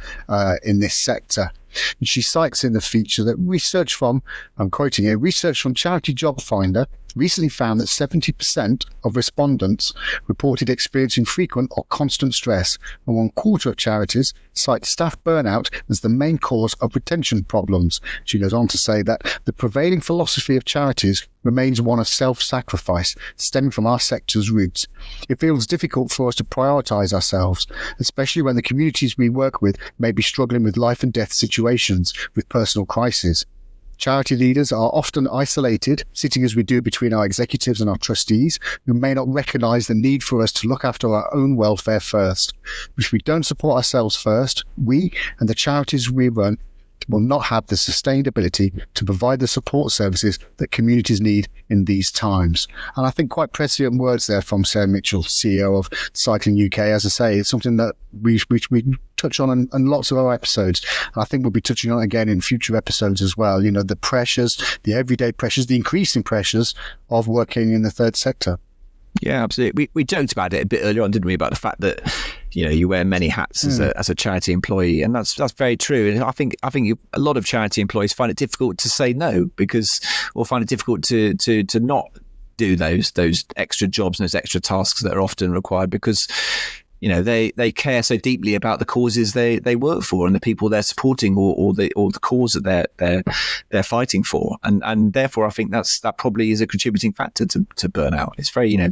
in this sector. And she cites in the feature that research from, I'm quoting here, research from Charity Job Finder recently found that 70% of respondents reported experiencing frequent or constant stress, and 1/4 of charities cite staff burnout as the main cause of retention problems. She goes on to say that the prevailing philosophy of charities remains one of self-sacrifice, stemming from our sector's roots. It feels difficult for us to prioritise ourselves, especially when the communities we work with may be struggling with life and death situations with personal crises. Charity leaders are often isolated, sitting as we do between our executives and our trustees, who may not recognise the need for us to look after our own welfare first. If we don't support ourselves first, we and the charities we run will not have the sustained ability to provide the support services that communities need in these times. And I think quite prescient words there from Sarah Mitchell, CEO of Cycling UK. As I say, it's something that we touch on in lots of our episodes. And I think we'll be touching on it again in future episodes as well. You know, the pressures, the everyday pressures, the increasing pressures of working in the third sector. Yeah, absolutely. We joked about it a bit earlier on, didn't we, about the fact that, you know, you wear many hats as a charity employee, and that's very true. And I think a lot of charity employees find it difficult to say no, or find it difficult to not do those extra jobs and those extra tasks that are often required, because, you know, they care so deeply about the causes they work for and the people they're supporting, or the cause that they're fighting for, and therefore I think that probably is a contributing factor to burnout. It's very, you know,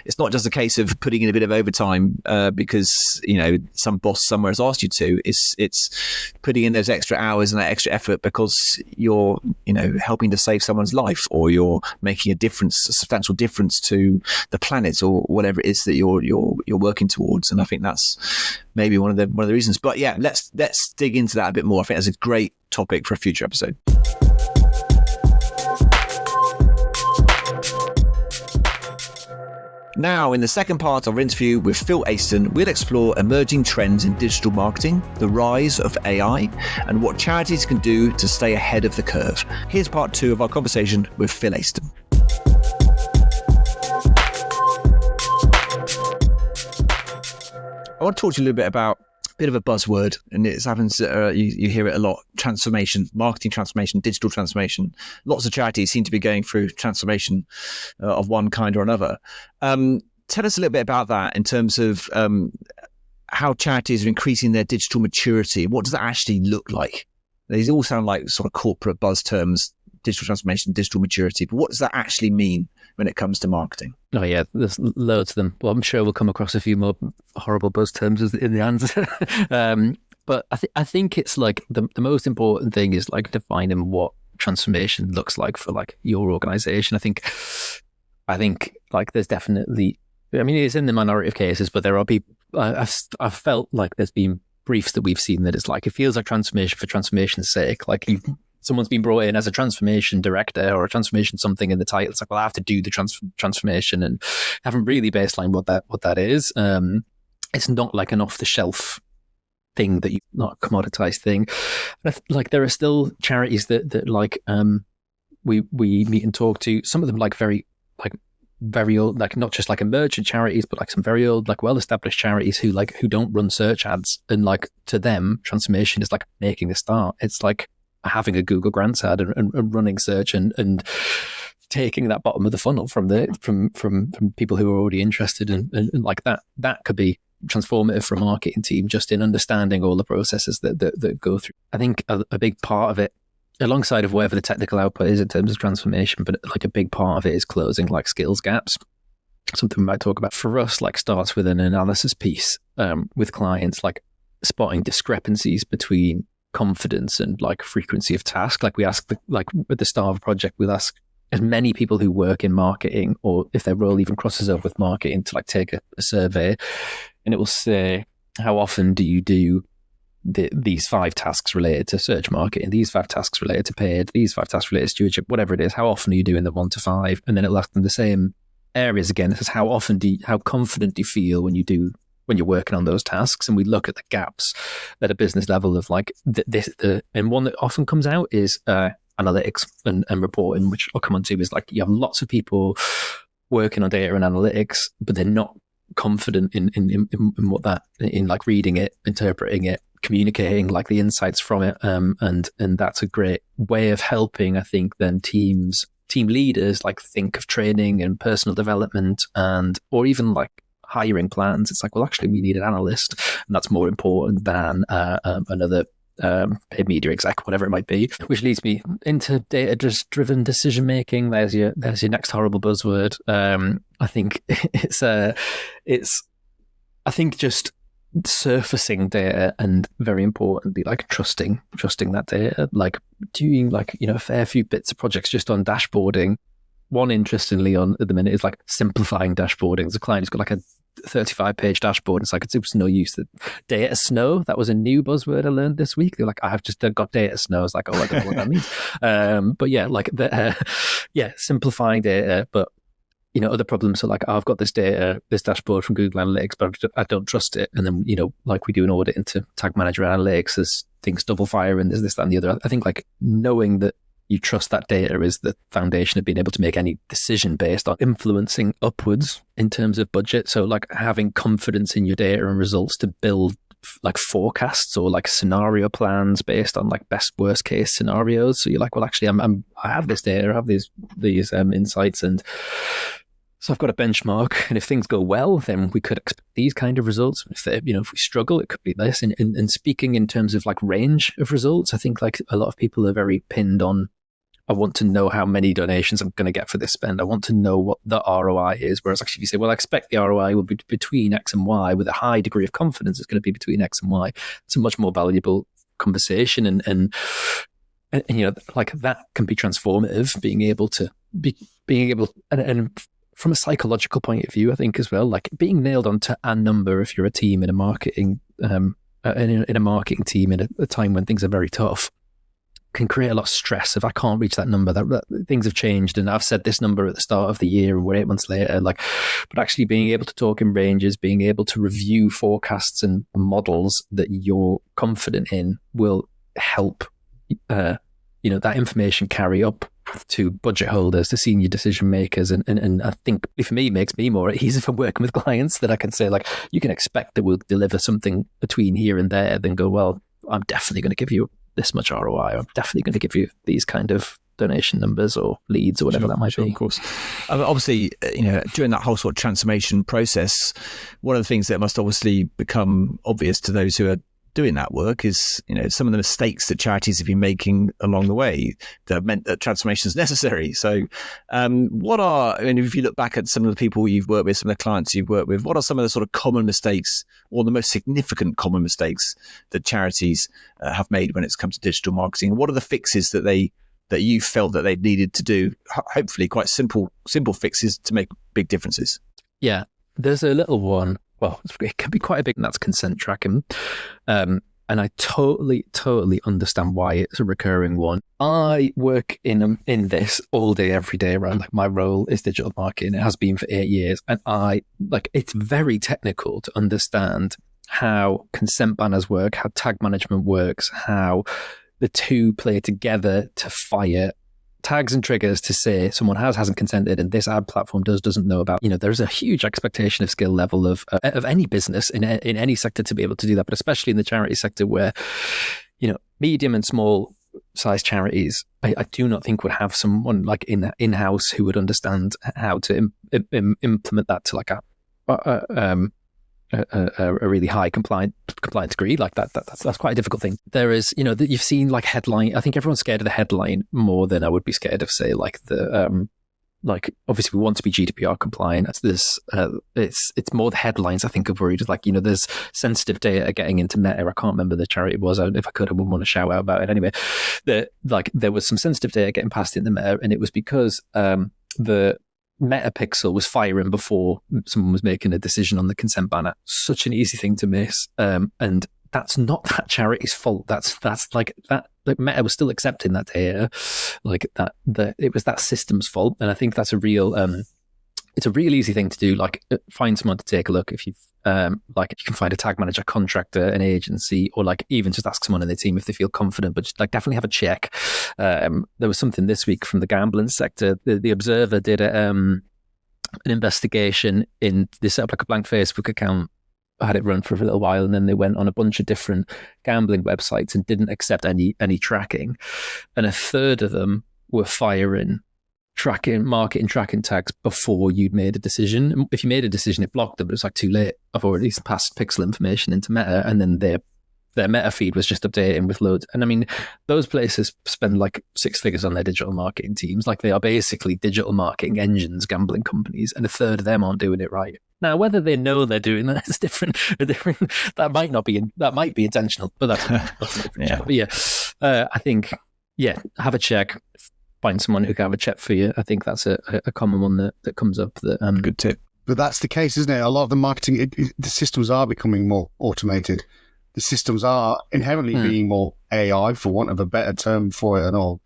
it's not just a case of putting in a bit of overtime because, you know, some boss somewhere has asked you to. It's putting in those extra hours and that extra effort because you're, you know, helping to save someone's life, or you're making a substantial difference to the planet, or whatever it is that you're working towards. And I think that's maybe one of the reasons. But yeah, let's dig into that a bit more. I think that's a great topic for a future episode. Now, in the second part of our interview with Phil Aiston, we'll explore emerging trends in digital marketing, the rise of AI, and what charities can do to stay ahead of the curve. Here's part 2 of our conversation with Phil Aiston. I want to talk to you a little bit about a bit of a buzzword, and it happens, you hear it a lot: transformation, marketing transformation, digital transformation. Lots of charities seem to be going through transformation of one kind or another. Tell us a little bit about that in terms of how charities are increasing their digital maturity. What does that actually look like? These all sound like sort of corporate buzz terms: digital transformation, digital maturity. But what does that actually mean when it comes to marketing? Oh yeah, there's loads of them. Well, I'm sure we'll come across a few more horrible buzz terms in the answer. But I think it's like the most important thing is like defining what transformation looks like for like your organization. I think like there's definitely, I mean, it's in the minority of cases, but there are people, I've felt like there's been briefs that we've seen that it's like, it feels like transformation for transformation's sake. Like someone's been brought in as a transformation director or a transformation something in the title. It's like, well, I have to do the transformation, and haven't really baselined what that is. It's not like an off the shelf thing not a commoditized thing. Like there are still charities that like we meet and talk to. Some of them like very old, like not just like emergent charities, but like some very old, like well-established charities who don't run search ads, and like to them transformation is like making a start. It's like having a Google Grants ad and running search and taking that bottom of the funnel from people who are already interested, and like that could be transformative for a marketing team, just in understanding all the processes that go through. I think a big part of it, alongside of whatever the technical output is in terms of transformation, but like a big part of it is closing like skills gaps. Something we might talk about for us, like starts with an analysis piece with clients, like spotting discrepancies between confidence and like frequency of task. Like we ask, like at the start of a project, we'll ask as many people who work in marketing, or if their role even crosses over with marketing, to like take a survey, and it will say, how often do you do these 5 tasks related to search marketing, these 5 tasks related to paid, these 5 tasks related to stewardship, whatever it is, how often are you doing the 1 to 5? And then it'll ask them the same areas again. It says, how confident do you feel when you're working on those tasks? And we look at the gaps at a business level of like and one that often comes out is analytics and reporting, which I'll come on to, is like you have lots of people working on data and analytics, but they're not confident in what that, in like reading it, interpreting it, communicating like the insights from it, and that's a great way of helping, I think, then team leaders like think of training and personal development, and or even like hiring plans. It's like, well, actually we need an analyst, and that's more important than another paid media exec, whatever it might be, which leads me into data-driven decision making. There's your next horrible buzzword. I think I think just surfacing data, and very importantly, like trusting that data, like doing like, a fair few bits of projects just on dashboarding. One, interestingly, on at the minute is like simplifying dashboarding. There's a client who's got like a 35-page dashboard. It's like, it's no use. Data snow, that was a new buzzword I learned this week. They're like, I have just got data snow. I was like, oh, I don't know what that means. But yeah, like simplifying data. But other problems are like, I've got this data, this dashboard from Google Analytics, but I don't trust it. And then like we do an audit into Tag Manager Analytics, there's things double fire, and there's this, that, and the other. I think like knowing that you trust that data is the foundation of being able to make any decision based on influencing upwards in terms of budget. So like having confidence in your data and results to build like forecasts or like scenario plans based on like best worst case scenarios. So you're like, well, actually I have this data, I have these insights, and so I've got a benchmark, and if things go well, then we could expect these kind of results. If we struggle, it could be this. And speaking in terms of like range of results, I think like a lot of people are very pinned on, I want to know how many donations I'm going to get for this spend. I want to know what the ROI is. Whereas actually if you say, well, I expect the ROI will be between X and Y, with a high degree of confidence it's going to be between X and Y, it's a much more valuable conversation. And like that can be transformative, being able and from a psychological point of view, I think as well, like being nailed onto a number if you're a team in a marketing in a marketing team in a time when things are very tough, can create a lot of stress. If I can't reach that number, that things have changed, and I've said this number at the start of the year and we're 8 months later, like, but actually being able to talk in ranges, being able to review forecasts and models that you're confident in will help that information carry up to budget holders, to senior decision makers, and I think for me, it makes me more at ease if I'm working with clients, that I can say like, you can expect that we'll deliver something between here and there, then go, well, I'm definitely going to give you this much ROI, I'm definitely going to give you these kind of donation numbers or leads or whatever that might be. Of course. Obviously, during that whole sort of transformation process, one of the things that must obviously become obvious to those who are doing that work is, some of the mistakes that charities have been making along the way that have meant that transformation is necessary. So if you look back at some of the people you've worked with, some of the clients you've worked with, what are some of the sort of common mistakes, or the most significant common mistakes that charities have made when it's come to digital marketing? What are the fixes that you felt that they needed to do? Hopefully quite simple fixes to make big differences. Yeah, there's a little one. Well, it can be quite a big, and that's consent tracking. And I totally understand why it's a recurring one. I work in this all day, every day around, like my role is digital marketing. It has been for 8 years. And it's very technical to understand how consent banners work, how tag management works, how the two play together to fire tags and triggers to say someone hasn't consented, and this ad platform doesn't know about. There's a huge expectation of skill level of any business in any sector to be able to do that, but especially in the charity sector where, medium and small size charities, I do not think would have someone like in-house who would understand how to implement that to like a really high compliant degree like that. That's quite a difficult thing. There is, you've seen like headline. I think everyone's scared of the headline more than I would be scared of, say, like the like, obviously we want to be GDPR compliant. It's more the headlines I think are worried. Like, there's sensitive data getting into Meta. I can't remember the charity it was. If I could, I wouldn't want to shout out about it anyway. There was some sensitive data getting passed into Meta, and it was because the Meta pixel was firing before someone was making a decision on the consent banner. Such an easy thing to miss, and that's not that charity's fault. That's like that. Like, Meta was still accepting that data, like that. It was that system's fault, and I think that's a real. It's a real easy thing to do. Like, find someone to take a look. If you like, if you can find a tag manager, contractor, an agency, or like even just ask someone in the team if they feel confident. But just, like, definitely have a check. There was something this week from the gambling sector. The Observer did an investigation in. They set up like a blank Facebook account, had it run for a little while, and then they went on a bunch of different gambling websites and didn't accept any tracking, and a third of them were firing marketing tracking tags before you'd made a decision. If you made a decision, it blocked them, but it's like too late. I've already passed pixel information into Meta, and then their Meta feed was just updating with loads. And I mean, those places spend like 6 figures on their digital marketing teams. Like, they are basically digital marketing engines, gambling companies, and a third of them aren't doing it right. Now, whether they know they're doing that is different. That might be intentional, but that's a different job. But I think, have a check. Find someone who can have a check for you. I think that's a common one that comes up. Good tip. But that's the case, isn't it? A lot of the marketing, the systems are becoming more automated. The systems are inherently being more AI, for want of a better term for it and all.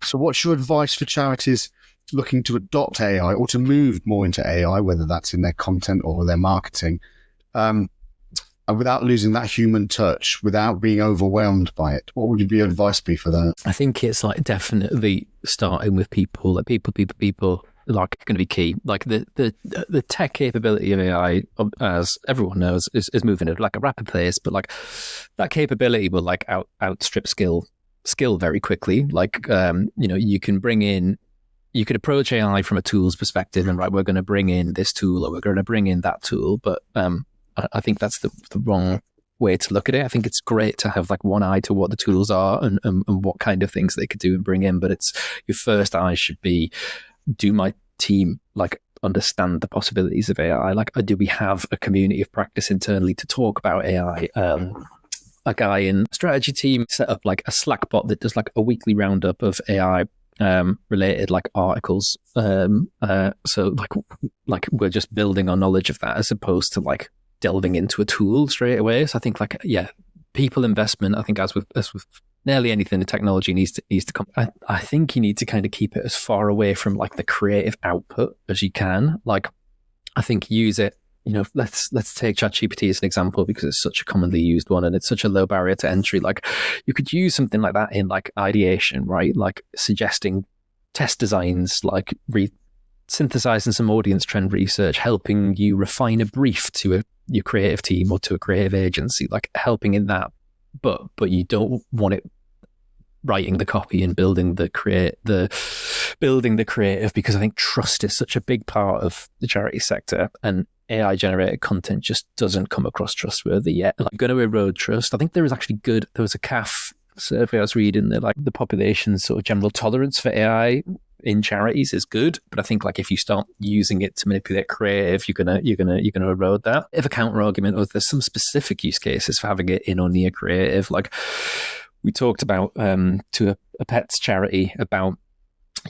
So what's your advice for charities looking to adopt AI or to move more into AI, whether that's in their content or their marketing, without losing that human touch, without being overwhelmed by it? What would your advice be for that? I think it's like definitely starting with people. Like, people like going to be key. Like, the tech capability of AI, as everyone knows, is moving at like a rapid pace, but like that capability will like outstrip skill very quickly. Like, you could approach AI from a tools perspective and, right, we're going to bring in this tool or we're going to bring in that tool. But I think that's the wrong way to look at it. I think it's great to have like one eye to what the tools are and what kind of things they could do and bring in. But it's, your first eye should be, do my team like understand the possibilities of AI? Like, do we have a community of practice internally to talk about AI? A guy in strategy team set up like a Slack bot that does like a weekly roundup of AI related like articles. So like we're just building our knowledge of that as opposed to like delving into a tool straight away. So I think people investment, I think as with nearly anything, the technology needs to come. I think you need to kind of keep it as far away from like the creative output as you can. Like, I think use it, let's take ChatGPT as an example because it's such a commonly used one and it's such a low barrier to entry. Like, you could use something like that in like ideation, right? Like suggesting test designs, like synthesizing some audience trend research, helping you refine a brief to your creative team or to a creative agency, like helping in that. But you don't want it writing the copy and building the creative, because I think trust is such a big part of the charity sector, and AI generated content just doesn't come across trustworthy yet. Like, going to erode trust. I think there was a CAF survey I was reading that like the population's sort of general tolerance for AI in charities is good, but I think like if you start using it to manipulate creative, you're gonna erode that. If a counter argument, or there's some specific use cases for having it in or near creative, like we talked about to a pets charity about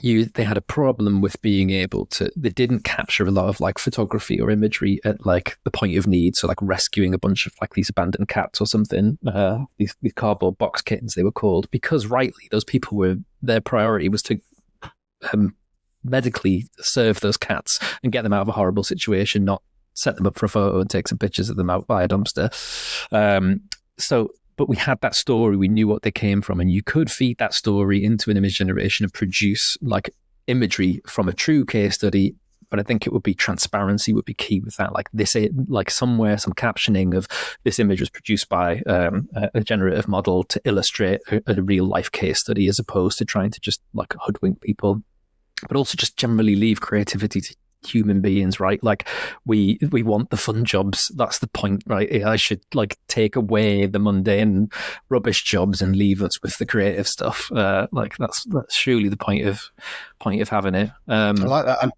they had a problem with being able to, they didn't capture a lot of like photography or imagery at like the point of need. So like rescuing a bunch of like these abandoned cats or something, these cardboard box kittens they were called, because rightly those people their priority was to medically serve those cats and get them out of a horrible situation, not set them up for a photo and take some pictures of them out by a dumpster. But we had that story, we knew what they came from, and you could feed that story into an image generation and produce like imagery from a true case study. But I think it would be transparency would be key with that. Like this, like somewhere, some captioning of this image was produced by a generative model to illustrate a real life case study, as opposed to trying to just like hoodwink people. But also just generally leave creativity human beings, right? Like we want the fun jobs. That's the point, right? AI should like take away the mundane rubbish jobs and leave us with the creative stuff. Like that's surely the point of having it. I like that. And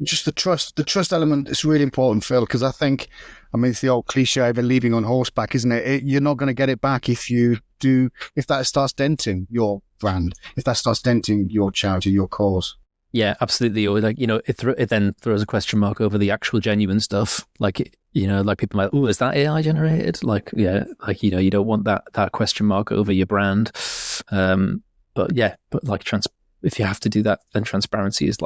just the trust element is really important, Phil, because I think, I mean, it's the old cliche of believing on horseback, isn't it? You're not going to get it back if that starts denting your brand, if that starts denting your charity, your cause. Yeah, absolutely. Or like, it then throws a question mark over the actual genuine stuff. Like, like people are like, oh, is that AI generated? Like, yeah, like, you don't want that question mark over your brand. But like if you have to do that, then transparency is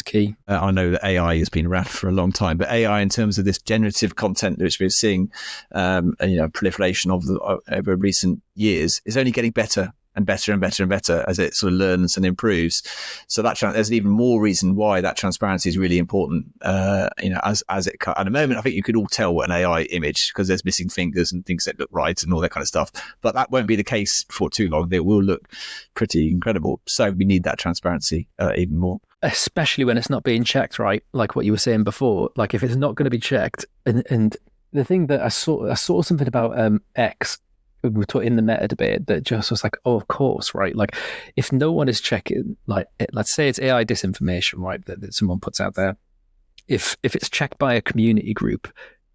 key. I know that AI has been around for a long time, but AI in terms of this generative content which we're seeing, proliferation of over recent years, is only getting better and better and better and better as it sort of learns and improves. So there's even more reason why that transparency is really important. As it cut at the moment, I think you could all tell what an AI image, because there's missing fingers and things that look right and all that kind of stuff. But that won't be the case for too long. It will look pretty incredible. So we need that transparency even more. Especially when it's not being checked, right? Like what you were saying before. Like if it's not going to be checked, and the thing that I saw something about X. We were talking in the meta debate that just was like, oh, of course, right? Like, if no one is checking, like, let's say it's AI disinformation, right, that someone puts out there. If it's checked by a community group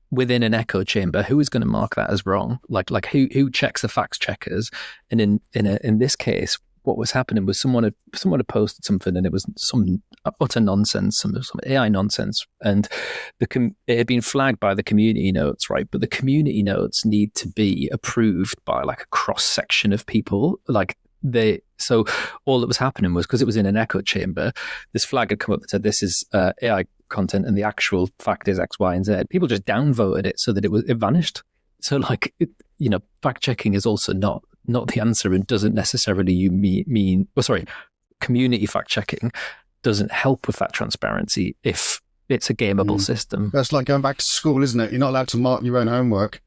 within an echo chamber, who is going to mark that as wrong? Like who checks the fact checkers? And in this case, what was happening was someone had posted something, and it was some utter nonsense, some AI nonsense, and it had been flagged by the community notes, right? But the community notes need to be approved by like a cross section of people, so all that was happening was, because it was in an echo chamber, this flag had come up that said this is AI content, and the actual fact is X, Y, and Z. People just downvoted it so that it vanished. So fact checking is also not the answer, and doesn't necessarily mean community fact checking doesn't help with that transparency if it's a gameable system. That's like going back to school, isn't it? You're not allowed to mark your own homework.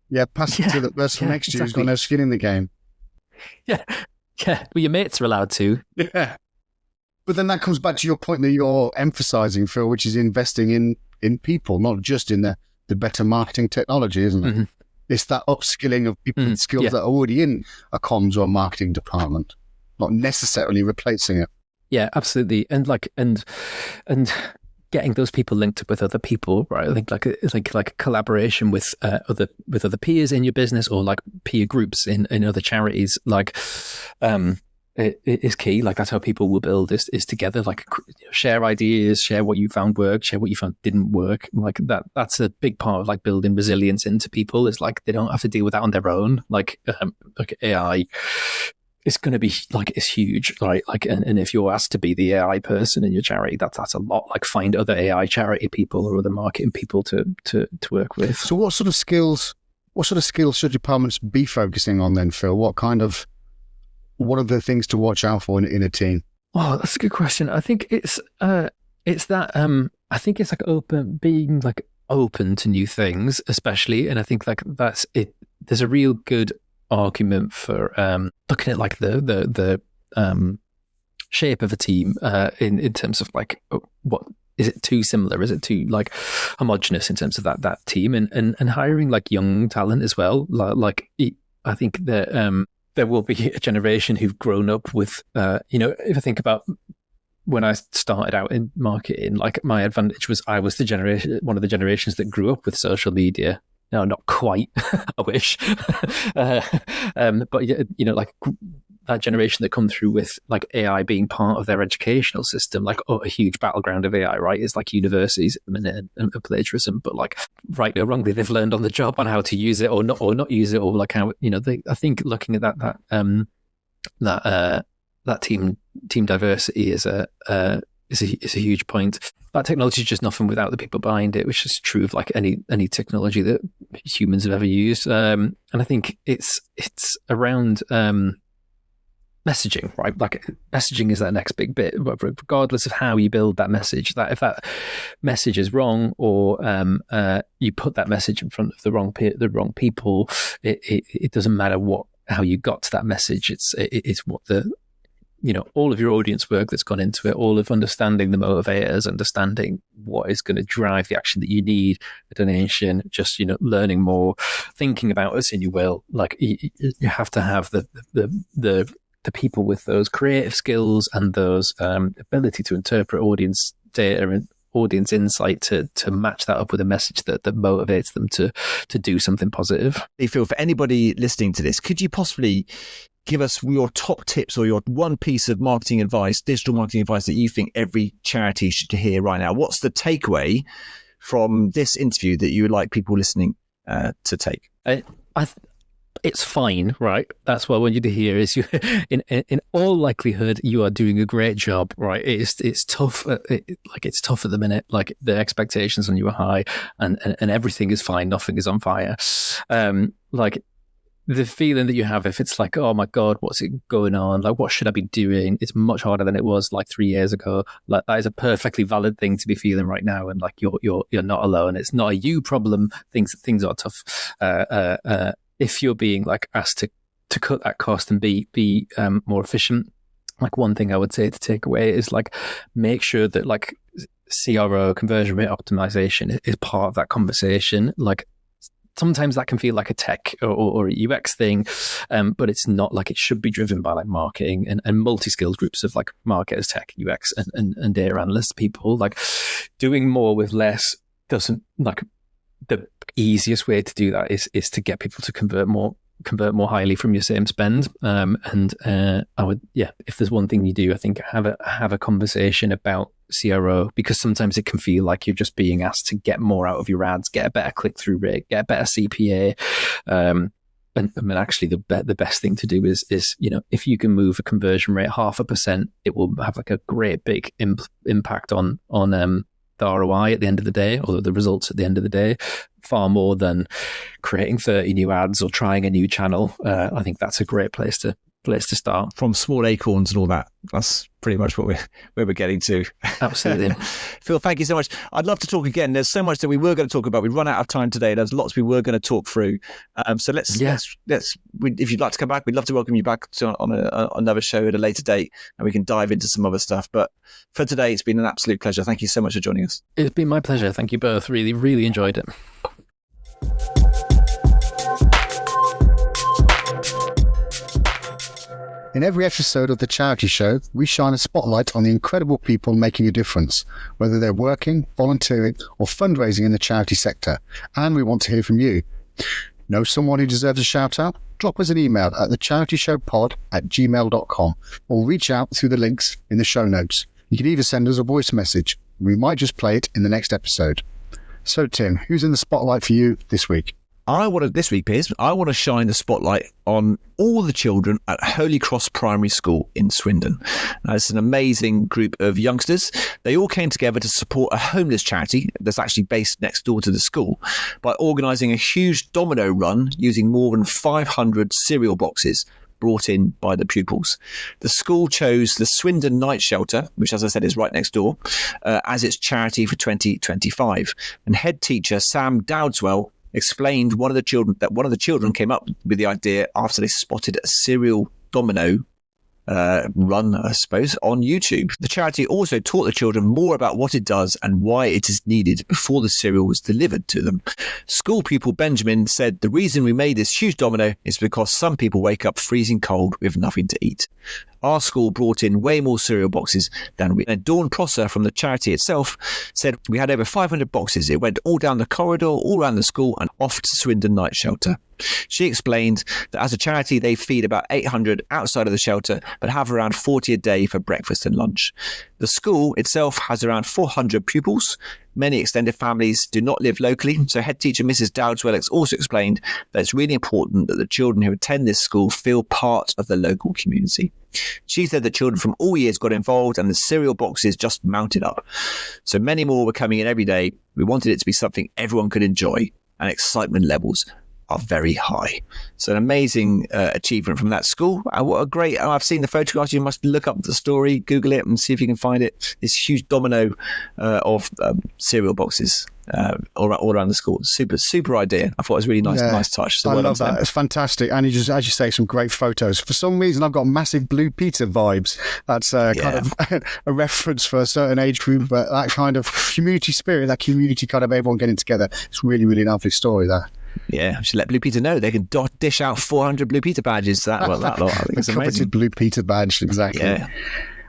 Yeah, pass it to the person next to you who's got no skin in the game. Yeah. Well, your mates are allowed to. Yeah. But then that comes back to your point that you're emphasizing, Phil, which is investing in people, not just in the better marketing technology, isn't it? Mm-hmm. It's that upskilling of people with skills that are already in a comms or a marketing department, not necessarily replacing it. Yeah, absolutely. And getting those people linked up with other people, right? I think like a collaboration with other peers in your business, or like peer groups in other charities, it is key. Like that's how people will build is together, like share ideas, share what you found worked, share what you found didn't work. Like that's a big part of like building resilience into people, is like they don't have to deal with that on their own. Like AI is going to be it's huge, right? Like, and if you're asked to be the AI person in your charity, that's a lot. Like find other AI charity people or other marketing people to work with. So what sort of skills should departments be focusing on then, Phil? What are the things to watch out for in a team? Oh, that's a good question. I think it's that I think it's like being open to new things, especially, and I think like that's it. There's a real good argument for looking at like the shape of a team in terms of like what is it too similar? Is it too like homogenous in terms of that team, and hiring like young talent as well. I think that there will be a generation who've grown up with, if I think about when I started out in marketing, like my advantage was I was one of the generations that grew up with social media. No, not quite. I wish. But like that generation that come through with like AI being part of their educational system, like a huge battleground of AI, right? Is like universities at the minute and plagiarism, but like rightly or wrongly, they've learned on the job on how to use it or not use it, or like how I think looking at that team diversity is a huge point. That technology is just nothing without the people behind it, which is true of like any technology that humans have ever used. And I think it's around messaging, right? Like messaging is that next big bit, regardless of how you build that message. That if that message is wrong, or you put that message in front of the wrong people, it doesn't matter how you got to that message. It's what all of your audience work that's gone into it, all of understanding the motivators, understanding what is going to drive the action that you need, a donation, just, learning more, thinking about us in your will. Like you have to have the people with those creative skills and those ability to interpret audience data and audience insight to match that up with a message that motivates them to do something positive. Hey Phil, for anybody listening to this, could you possibly give us your top tips or your one piece of marketing advice, digital marketing advice that you think every charity should hear right now? What's the takeaway from this interview that you would like people listening to take? It's fine, right? That's what I want you to hear is you, in all likelihood, you are doing a great job, right? It's tough. It's tough at the minute. Like the expectations on you are high and everything is fine. Nothing is on fire. Like the feeling that you have, if it's like, oh my God, what's it going on? Like, what should I be doing? It's much harder than it was like 3 years ago. Like that is a perfectly valid thing to be feeling right now. And like, you're not alone. It's not a you problem. Things are tough. If you're being like asked to cut that cost and be more efficient, like one thing I would say to take away is like, make sure that like CRO, conversion rate optimization, is part of that conversation. Like, sometimes that can feel like a tech or a UX thing, but it's not. Like it should be driven by like marketing and multi-skilled groups of like marketers, tech, UX and data analysts people. Like doing more with less doesn't, like the easiest way to do that is to get people to convert more highly from your same spend. I would, if there's one thing you do, I think have a conversation about CRO, because sometimes it can feel like you're just being asked to get more out of your ads, get a better click-through rate, get a better CPA. And I mean, actually, the best thing to do is if you can move a conversion rate 0.5%, it will have like a great big impact on the ROI at the end of the day, or the results at the end of the day, far more than creating 30 new ads or trying a new channel. I think that's a great place to start. From small acorns and all that. That's pretty much where we're getting to. Absolutely. Phil, thank you so much. I'd love to talk again. There's so much that we were going to talk about. We've run out of time today. There's lots we were going to talk through. So let's if you'd like to come back, we'd love to welcome you back on another show at a later date, and we can dive into some other stuff. But for today, it's been an absolute pleasure. Thank you so much for joining us. It's been my pleasure. Thank you both. Really, really enjoyed it. In every episode of The Charity Show, we shine a spotlight on the incredible people making a difference, whether they're working, volunteering, or fundraising in the charity sector. And we want to hear from you. Know someone who deserves a shout out? Drop us an email at thecharityshowpod@gmail.com or reach out through the links in the show notes. You can either send us a voice message. We might just play it in the next episode. So, Tim, who's in the spotlight for you this week? This week, Piers, I want to shine the spotlight on all the children at Holy Cross Primary School in Swindon. Now, it's an amazing group of youngsters. They all came together to support a homeless charity that's actually based next door to the school by organising a huge domino run using more than 500 cereal boxes brought in by the pupils. The school chose the Swindon Night Shelter, which, as I said, is right next door, as its charity for 2025. And head teacher Sam Dowdswell explained one of the children came up with the idea after they spotted a cereal domino run, I suppose, on YouTube. The charity also taught the children more about what it does and why it is needed before the cereal was delivered to them. School pupil Benjamin said, "The reason we made this huge domino is because some people wake up freezing cold with nothing to eat. Our school brought in way more cereal boxes than we." And Dawn Prosser from the charity itself said, "We had over 500 boxes. It went all down the corridor, all around the school and off to Swindon Night Shelter." She explained that as a charity, they feed about 800 outside of the shelter, but have around 40 a day for breakfast and lunch. The school itself has around 400 pupils. Many extended families do not live locally, so head teacher Mrs. Dowdswell also explained that it's really important that the children who attend this school feel part of the local community. She said that children from all years got involved and the cereal boxes just mounted up. So many more were coming in every day. We wanted it to be something everyone could enjoy, and excitement levels are very high. So an amazing achievement from that school. What a great, I've seen the photographs. You must look up the story, Google it and see if you can find it. This huge domino of cereal boxes all around the school. Super idea. I thought it was really nice touch. So I love that. It's fantastic. And you just, as you say, some great photos. For some reason, I've got massive Blue Peter vibes. That's kind of a reference for a certain age group, but that kind of community spirit, that community kind of everyone getting together. It's really, really lovely story there. Yeah, I should let Blue Peter know. They can dish out 400 Blue Peter badges. That lot. I think it's amazing. Blue Peter badge, exactly. Yeah.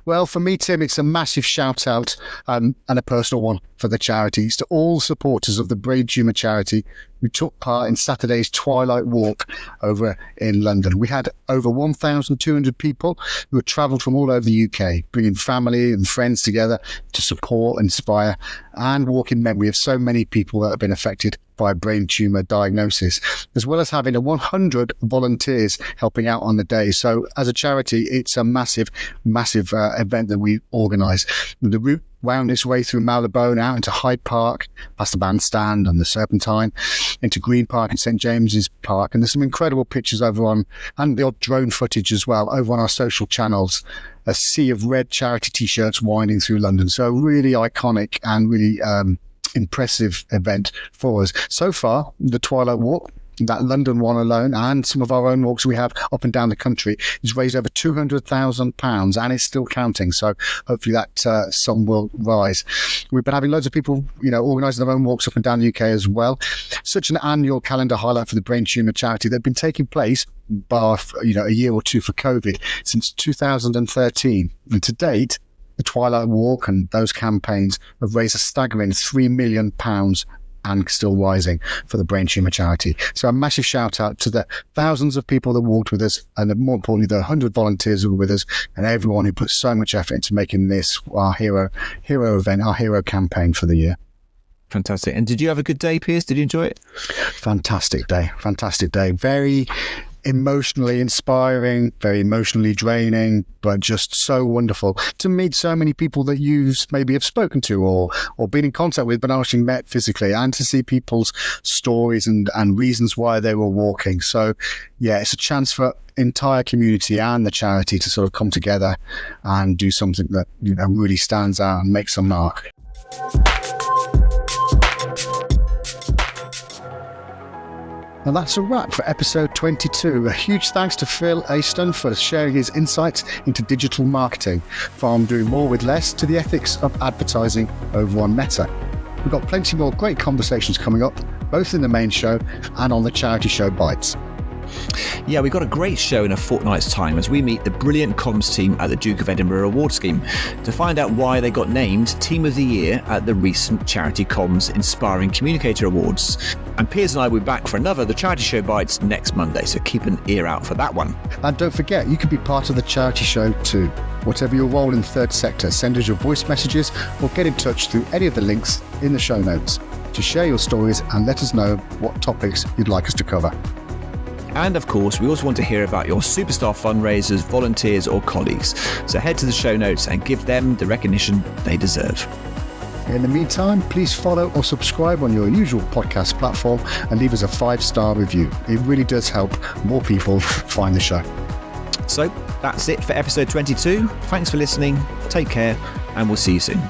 Well, for me, Tim, it's a massive shout out and a personal one for the charities to all supporters of the Brain Tumour charity who took part in Saturday's Twilight Walk over in London. We had over 1,200 people who had travelled from all over the UK, bringing family and friends together to support, inspire and walk in memory of so many people that have been affected by a brain tumour diagnosis, as well as having 100 volunteers helping out on the day. So as a charity, it's a massive event that we organise. The route wound its way through Marylebone out into Hyde Park, past the bandstand and the Serpentine, into Green Park and St James's Park. And there's some incredible pictures over on, and the odd drone footage as well, over on our social channels. A sea of red charity T-shirts winding through London. So really iconic and really impressive event for us. So far, the Twilight Walk, that London one alone, and some of our own walks we have up and down the country, has raised over £200,000 and it's still counting. So hopefully that sum will rise. We've been having loads of people, organising their own walks up and down the UK as well. Such an annual calendar highlight for the Brain Tumour charity. They've been taking place bar a year or two for COVID since 2013, and to date the Twilight Walk and those campaigns have raised a staggering £3 million and still rising for the Brain Tumour charity. So a massive shout out to the thousands of people that walked with us, and more importantly, the 100 volunteers who were with us, and everyone who put so much effort into making this our hero event, our hero campaign for the year. Fantastic. And did you have a good day, Piers? Did you enjoy it? Fantastic day. Very emotionally inspiring, very emotionally draining, but just so wonderful to meet so many people that you maybe have spoken to or been in contact with but not actually met physically, and to see people's stories and reasons why they were walking. So yeah, it's a chance for entire community and the charity to sort of come together and do something that really stands out and makes a mark. And that's a wrap for episode 22. A huge thanks to Phil Aiston for sharing his insights into digital marketing, from doing more with less to the ethics of advertising over on Meta. We've got plenty more great conversations coming up, both in the main show and on the charity show Bites. Yeah, we've got a great show in a fortnight's time as we meet the brilliant comms team at the Duke of Edinburgh Award Scheme to find out why they got named Team of the Year at the recent Charity Comms Inspiring Communicator Awards. And Piers and I will be back for another The Charity Show Bites next Monday, so keep an ear out for that one. And don't forget, you can be part of the charity show too. Whatever your role in the third sector, send us your voice messages or get in touch through any of the links in the show notes to share your stories and let us know what topics you'd like us to cover. And of course, we also want to hear about your superstar fundraisers, volunteers or colleagues. So head to the show notes and give them the recognition they deserve. In the meantime, please follow or subscribe on your usual podcast platform and leave us a 5-star review. It really does help more people find the show. So that's it for episode 22. Thanks for listening. Take care and we'll see you soon.